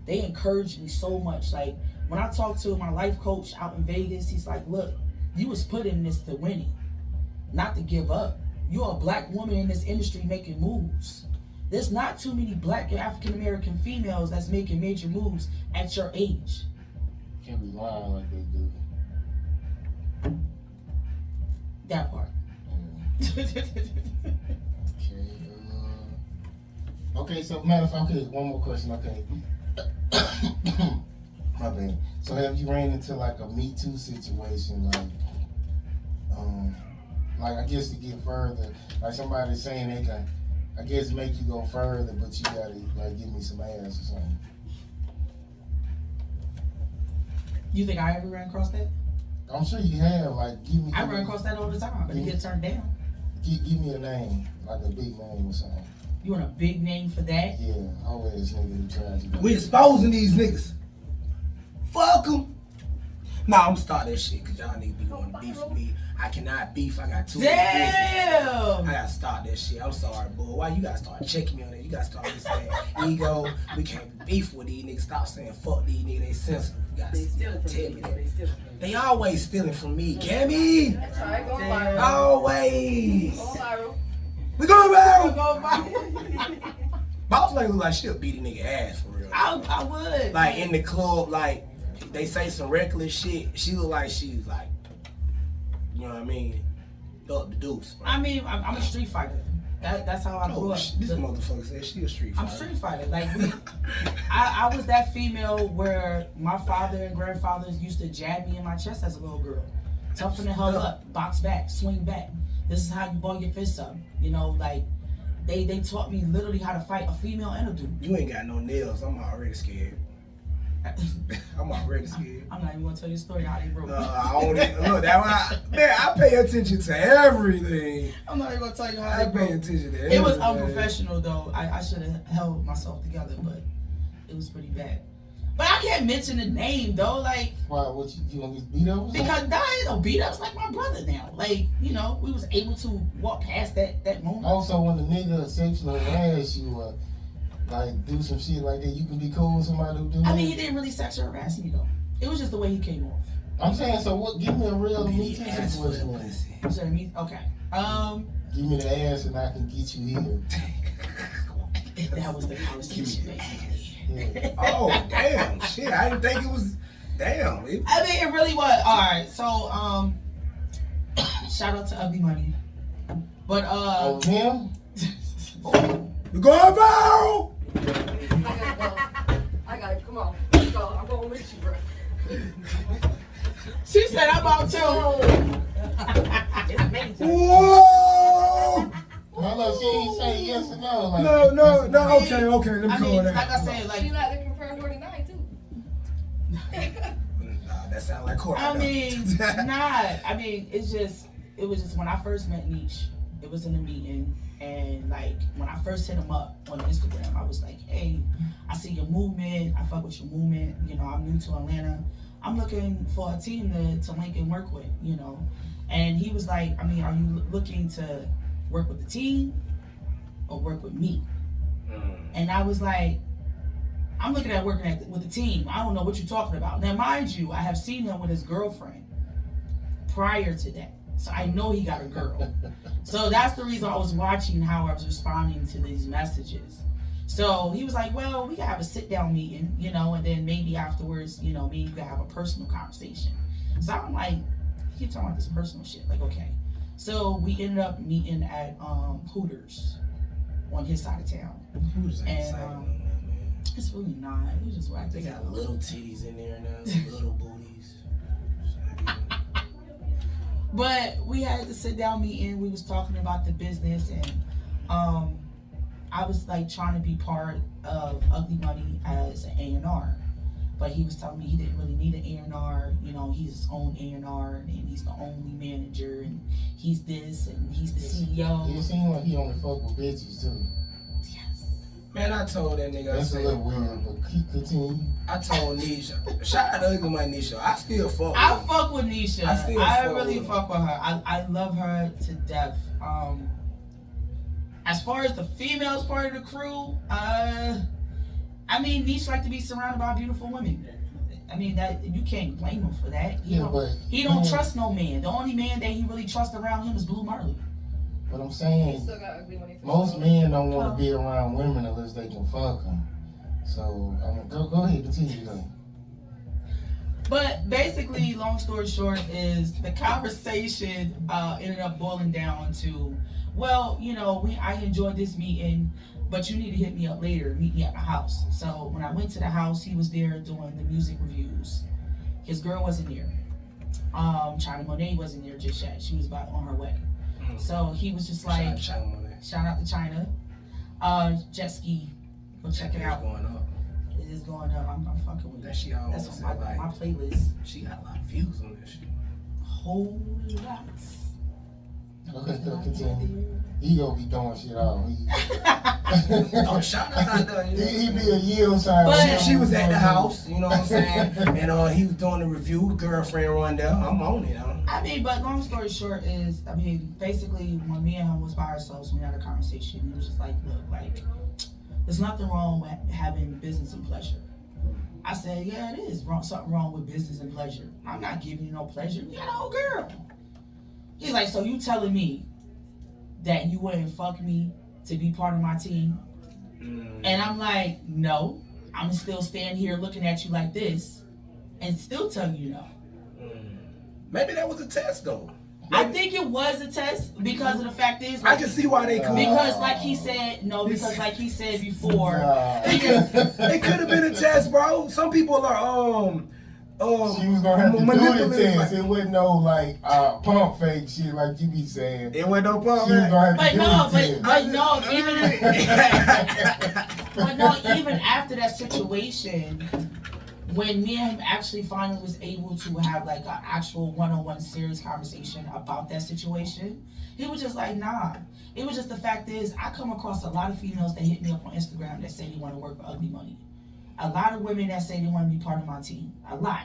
They encourage me so much. Like when I talk to my life coach out in Vegas, he's like, look, you was put in this to win it, not to give up. You're a black woman in this industry making moves. There's not too many black and African American females that's making major moves at your age. can't be lying like they do. That part. Okay, so matter of fact, okay, one more question, okay. My bad. So have you ran into like a Me Too situation, like I guess to get further, like somebody saying they can, I guess make you go further, but you gotta like give me some ass or something. You think I ever ran across that? I'm sure you have, like give me. I run across that all the time, but it gets turned down. Give me a name, like a big name or something. You want a big name for that? Yeah, always nigga who tries to. We exposing these niggas. Fuck them. Nah, I'm starting that shit because y'all niggas be wanting to beef with me. I cannot beef. I got too many business. Damn! I gotta start that shit. I'm sorry, boy. Why you gotta start checking me on that? You gotta start saying ego. We can't be beef with these niggas. Stop saying fuck these niggas. They sensitive. You gotta They stealing from tell me. me that. They stealing from me. They always stealing from me, Cammy. That's alright, go Damn. viral. Always. Go viral. We going I'll viral. go viral. Boss lady look like she'll beat a nigga ass for real. I would. Like in the club, like they say some reckless shit. She look like she's like, you know what I mean? Up the deuce. Bro. I mean, I'm a street fighter. That's how I grew Oh, up. this motherfucker said she a street I'm fighter. street fighter. Like I was that female where my father and grandfathers used to jab me in my chest as a little girl. Toughen the hell up, box back, swing back. This is how you ball your fists up. You know, like they taught me literally how to fight a female and a dude. You ain't got no nails. I'm already scared. I'm already scared. I'm not even gonna tell you a story how they broke. I don't even, look, that one, man, I pay attention to everything. I'm not even gonna tell you how I they pay broke. attention to everything. It was unprofessional though. I should have held myself together, but it was pretty bad. But I can't mention the name though, like Why? What you want me to beat up? Or something? because that ain't no beat up's like my brother now. Like, you know, we was able to walk past that moment. Also, when the nigga sexually harass you, like do some shit like that, you can be cool with somebody who do that. I mean, he didn't really sexually harass me though. It was just the way he came off. I'm saying, so what? Give me a real Me Too Ass for the situation. then. pussy. You said me? Okay. Give me the ass and I can get you here. If that was the conversation, basically. Yeah. Oh, damn. Shit, I didn't think it was. Damn. I mean, it really was. Alright, so, shout out to Ugly Money. But, Oh, him? We're going viral. I gotta go. Come on. Let's go. I'm going with you, bro. she said I'm out too. Okay, let me I go mean, on that. like I said, She like like to compare 49 too. Nah, that sound like Corey. I mean, I mean, it was just when I first met Niche, it was in a meeting, and like when I first hit him up on Instagram, I was like, hey, I see your movement, I fuck with your movement, you know, I'm new to Atlanta, I'm looking for a team to link and work with, you know, and he was like, I mean, are you looking to work with the team or work with me? And I was like, I'm looking at working with the team. I don't know what you're talking about. Now, mind you, I have seen him with his girlfriend prior to that. So I know he got a girl. So that's the reason I was watching how I was responding to these messages. So he was like, well, we can have a sit-down meeting, you know, and then maybe afterwards, you know, maybe we can have a personal conversation. So I'm like, he keep talking about this personal shit. Like, okay. So we ended up meeting at Hooters on his side of town. Who's And it's really not. It's just whack. They got little titties in there now, little booties. But we had the sit down meeting. We was talking about the business, and I was like trying to be part of Ugly Money as an A&R. But he was telling me he didn't really need an A&R. You know, he's his own A&R, and he's the only manager, and he's this, and he's the CEO. It seems like he only fuck with bitches too. Yes. Man, I told that nigga. That's a little weird, but keep continue. I told Nisha. Shout out to Ugly Money Nisha. I still fuck with I her. fuck with Nisha. I still I fuck really with her. fuck with her. I love her to death. As far as the females part of the crew, I mean, Nisha like to be surrounded by beautiful women. I mean, that you can't blame him for that. He don't trust no man. The only man that he really trusts around him is Blue Marley. But I'm He saying, still got ugly money. For most sure. men don't want to be around women unless they can fuck them. So, I mean, go ahead, continue though. But basically, long story short, is the conversation ended up boiling down to, well, you know, I enjoyed this meeting, but you need to hit me up later, meet me at my house. So when I went to the house, he was there doing the music reviews. His girl wasn't there. China Monet wasn't there just yet. She was about on her way. So he was just like, shout out to China. Jet ski, go check it out. Going up. It is going up. I'm fucking with That it. she always That's on said, my like, playlist. she got a lot of views on this shit. Whole lots. Okay, continue. He gonna be doing shit all. Oh, shout out to her. He be a yield sign. But She was at the house, you know what I'm saying? And he was doing the review, girlfriend run down. I'm on it. I mean, but long story short is, I mean, basically when me and him was by ourselves, we had a conversation. He was just like, look, like, there's nothing wrong with having business and pleasure. I said, yeah, it is something wrong with business and pleasure. I'm not giving you no pleasure. You got a whole girl. He's like, so you telling me that you wouldn't fuck me to be part of my team? And I'm like, no. I'm still stand here looking at you like this and still tell you no. Maybe that was a test though. I think it was a test because of the fact is, I can see why they could. because like he said, no, because like he said before, It could have been a test, bro. Some people are She was gonna have to do the manipulative, test. It wasn't no like pump fake shit like you be saying. It wasn't no pump. She was gonna have but to no, do the test. but no, even after that situation, when me and him actually finally was able to have like an actual one-on-one serious conversation about that situation, he was just like, nah. It was just the fact is, I come across a lot of females that hit me up on Instagram that say they want to work for Ugly Money. A lot of women that say they want to be part of my team. A lot.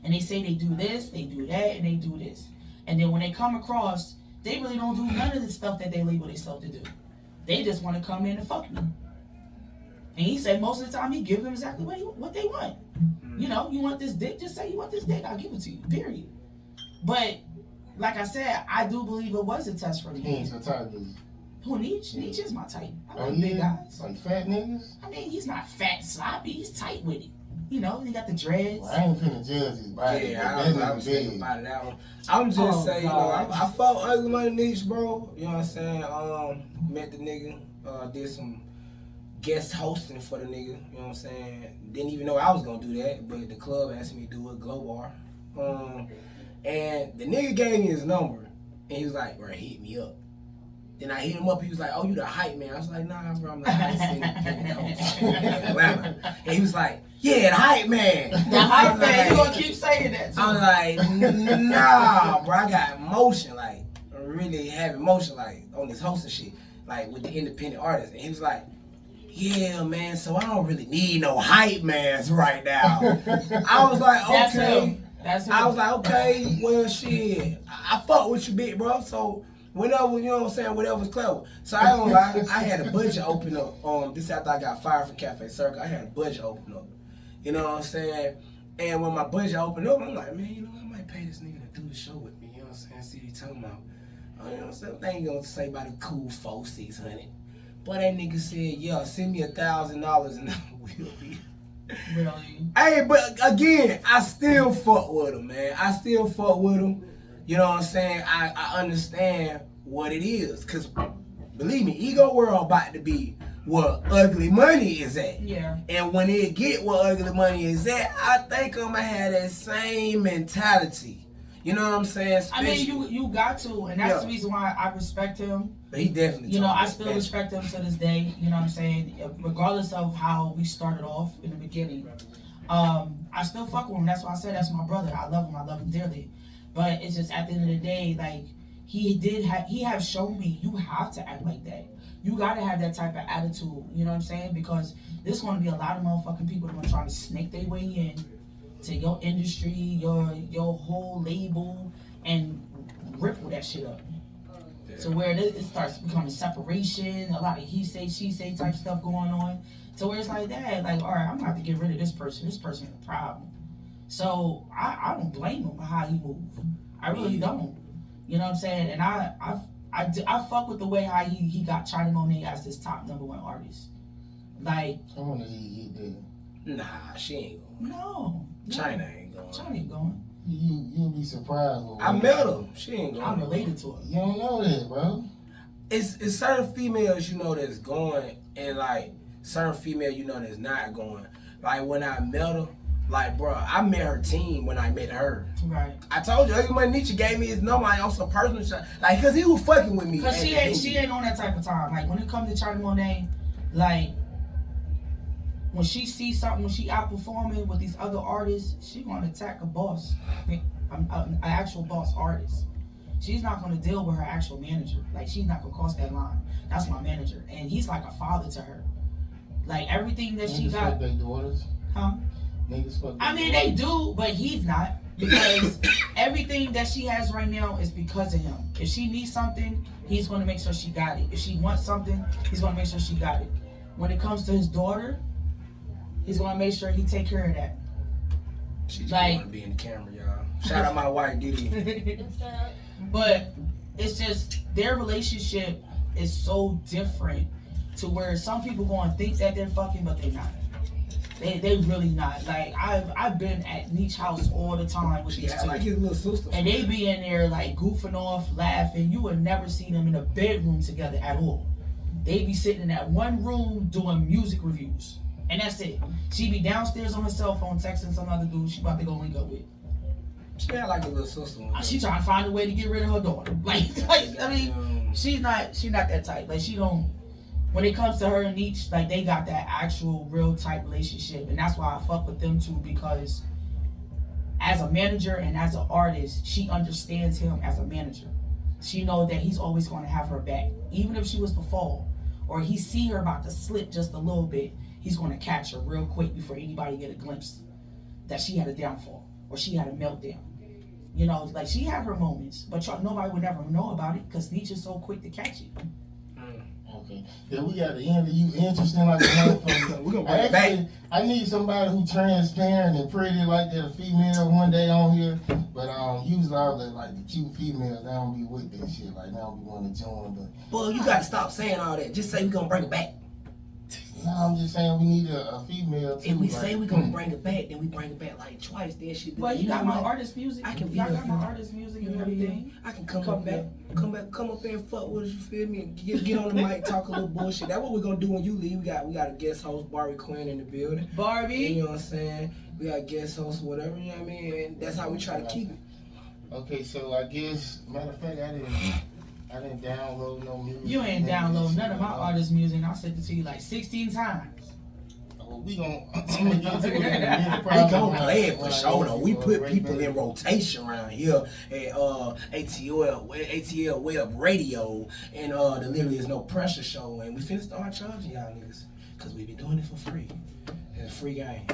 And they say they do this, they do that, and they do this. And then when they come across, they really don't do none of the stuff that they label themselves to do. They just want to come in and fuck me. And he said most of the time he give them exactly what they want. You know, you want this dick, just say you want this dick, I'll give it to you, period. But, like I said, I do believe it was a test for me. He ain't so tired of Who, Nietzsche? Nietzsche is my type. I Oh, like big yeah? guys. Like fat niggas? I mean, he's not fat and sloppy, he's tight with it. You know, he got the dreads. Well, I ain't finna judge his body. Yeah, but I that was nigga thinking big. about that one. I'm just saying, you know, God. I fought Ugly Money Niche, bro. You know what I'm saying? Met the nigga, did some guest hosting for the nigga. You know what I'm saying? Didn't even know I was gonna do that, but the club asked me to do it, Glow Bar. And the nigga gave me his number, and he was like, "Bro, hit me up." Then I hit him up. He was like, "Oh, you the hype man?" I was like, "Nah, bro, I'm the highest independent coach in Atlanta." And he was like, "Yeah, the hype man." The hype man, you gonna keep saying that too. I'm like, "Nah, bro, I got emotion, like I really have emotion, like on this hosting shit, like with the independent artists." And he was like, "Yeah, man, so I don't really need no hype mans right now." I was like, That's "Okay." him. That's him. I was like, "Okay, well, shit, I fuck with you, big bro." So whenever, you know what I'm saying, whatever's clever. So I don't lie, I had a budget open up. This after I got fired from Cafe Circle, I had a budget open up. You know what I'm saying? And when my budget opened up, I'm like, man, you know, I might pay this nigga to do the show with me. You know what I'm saying? See what he talking about. You know what I'm saying? They ain't gonna say about a cool 400-600. But that nigga said, yeah, send me $1,000 and we'll be. Really? Hey, but again, I still fuck with him, man. I still fuck with him. You know what I'm saying? I understand what it is. Because, believe me, Ego World about to be where ugly money is at. Yeah. And when it get where ugly money is at, I think I'm going to have that same mentality. You know what I'm saying? I mean, you got to, and that's the reason why I respect him. But he definitely, you know, I still respect him to this day. You know what I'm saying? Regardless of how we started off in the beginning, I still fuck with him. That's why I said that's my brother. I love him dearly. But it's just at the end of the day, like he have shown me you have to act like that. You gotta have that type of attitude. You know what I'm saying? Because there's gonna be a lot of motherfucking people that gonna try to snake their way in to your industry, your whole label, and ripple that shit up. Yeah. So where it starts becoming separation, a lot of he say, she say type stuff going on. So where it's like that, like, all right, I'm gonna have to get rid of this person. This person is a problem. So I don't blame him for how he moved. I really don't. You know what I'm saying? And I fuck with the way how he got China Monet as his top #1 artist. Like, I wanna see he did. Nah, she ain't going. No. China ain't going. China ain't going. You'll be surprised. I met her. She ain't going. I'm related to her. You don't know that, bro. It's certain females you know that's going, and like certain female you know that's not going. Like when I met her, like bro, I met her team when I met her. Right. I told you, every money Nietzsche gave me his number on some personal shit. Like, cause he was fucking with me. Cause she ain't on that type of time. Like when it comes to China Monet, like when she sees something, when she outperforming with these other artists, she gonna attack a boss, an actual boss artist. She's not gonna deal with her actual manager. Like she's not gonna cross that line. That's my manager, and he's like a father to her. Like everything that she got. Fuck their daughters. Huh? Niggas fuck. I mean, they do, but he's not, because everything that she has right now is because of him. If she needs something, he's gonna make sure she got it. If she wants something, he's gonna make sure she got it. When it comes to his daughter, he's gonna make sure he take care of that. She just wanna be in the camera, y'all. Shout out my wife, Didi. But it's just their relationship is so different to where some people gonna think that they're fucking, but they're not. They really not. Like I've been at Nietzsche's house all the time with these two, like his little sister, and they be in there like goofing off, laughing. You would never see them in a bedroom together at all. They be sitting in that one room doing music reviews, and that's it. She be downstairs on her cell phone texting some other dude she about to go link up with. She had like a little sister. She trying to find a way to get rid of her daughter. Like I mean, she's not that type. Like she don't. When it comes to her and Nietzsche, like they got that actual real type relationship, and that's why I fuck with them too, because as a manager and as an artist, she understands him as a manager. She knows that he's always going to have her back, even if she was to fall or he see her about to slip just a little bit. He's going to catch her real quick before anybody get a glimpse that she had a downfall or she had a meltdown. You know, like she had her moments, but nobody would never know about it because Nietzsche's so quick to catch it. Okay. Then we got the interview interesting like a motherfucker. We're gonna bring it back. I need somebody who transparent and pretty like that, a female one day on here. But usually all the like the cute females, they don't be with that shit. Like they don't be wanting to join. But well, you gotta stop saying all that. Just say we're gonna bring it back. no, I'm just saying we need a female too. If we say we're gonna bring it back, then we bring it back like twice. Then she. Well, you got my artist music. I can be. I got my artist music and everything. I can come up there, come up there and fuck with us. You feel me? And get on the mic, talk a little bullshit. That's what we're gonna do when you leave. We got a guest host, Barbie Quinn, in the building. Barbie. You know what I'm saying? We got guest hosts, whatever. You know what I mean? And that's how we try to keep it. Okay, so I guess matter of fact, I didn't download no music. You ain't download none of my artist music. I sent it to you like 16 times. Oh, we gon' I'm gonna get to it in a minute. We gon' play it for sure though. We put people in rotation around here at ATL Web Radio and the Literally Is No Pressure show, and we finna start charging y'all niggas because we been doing it for free. It's a free game.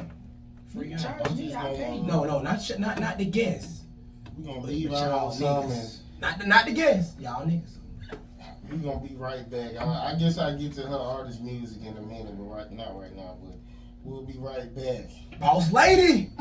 Free game. Charge me, I pay. No, not the guests. We gonna But leave y'all out some niggas. Not the guests. Y'all niggas. we gonna be right back. I guess I'll get to her artist music in a minute, but not right now. But we'll be right back. Boss lady.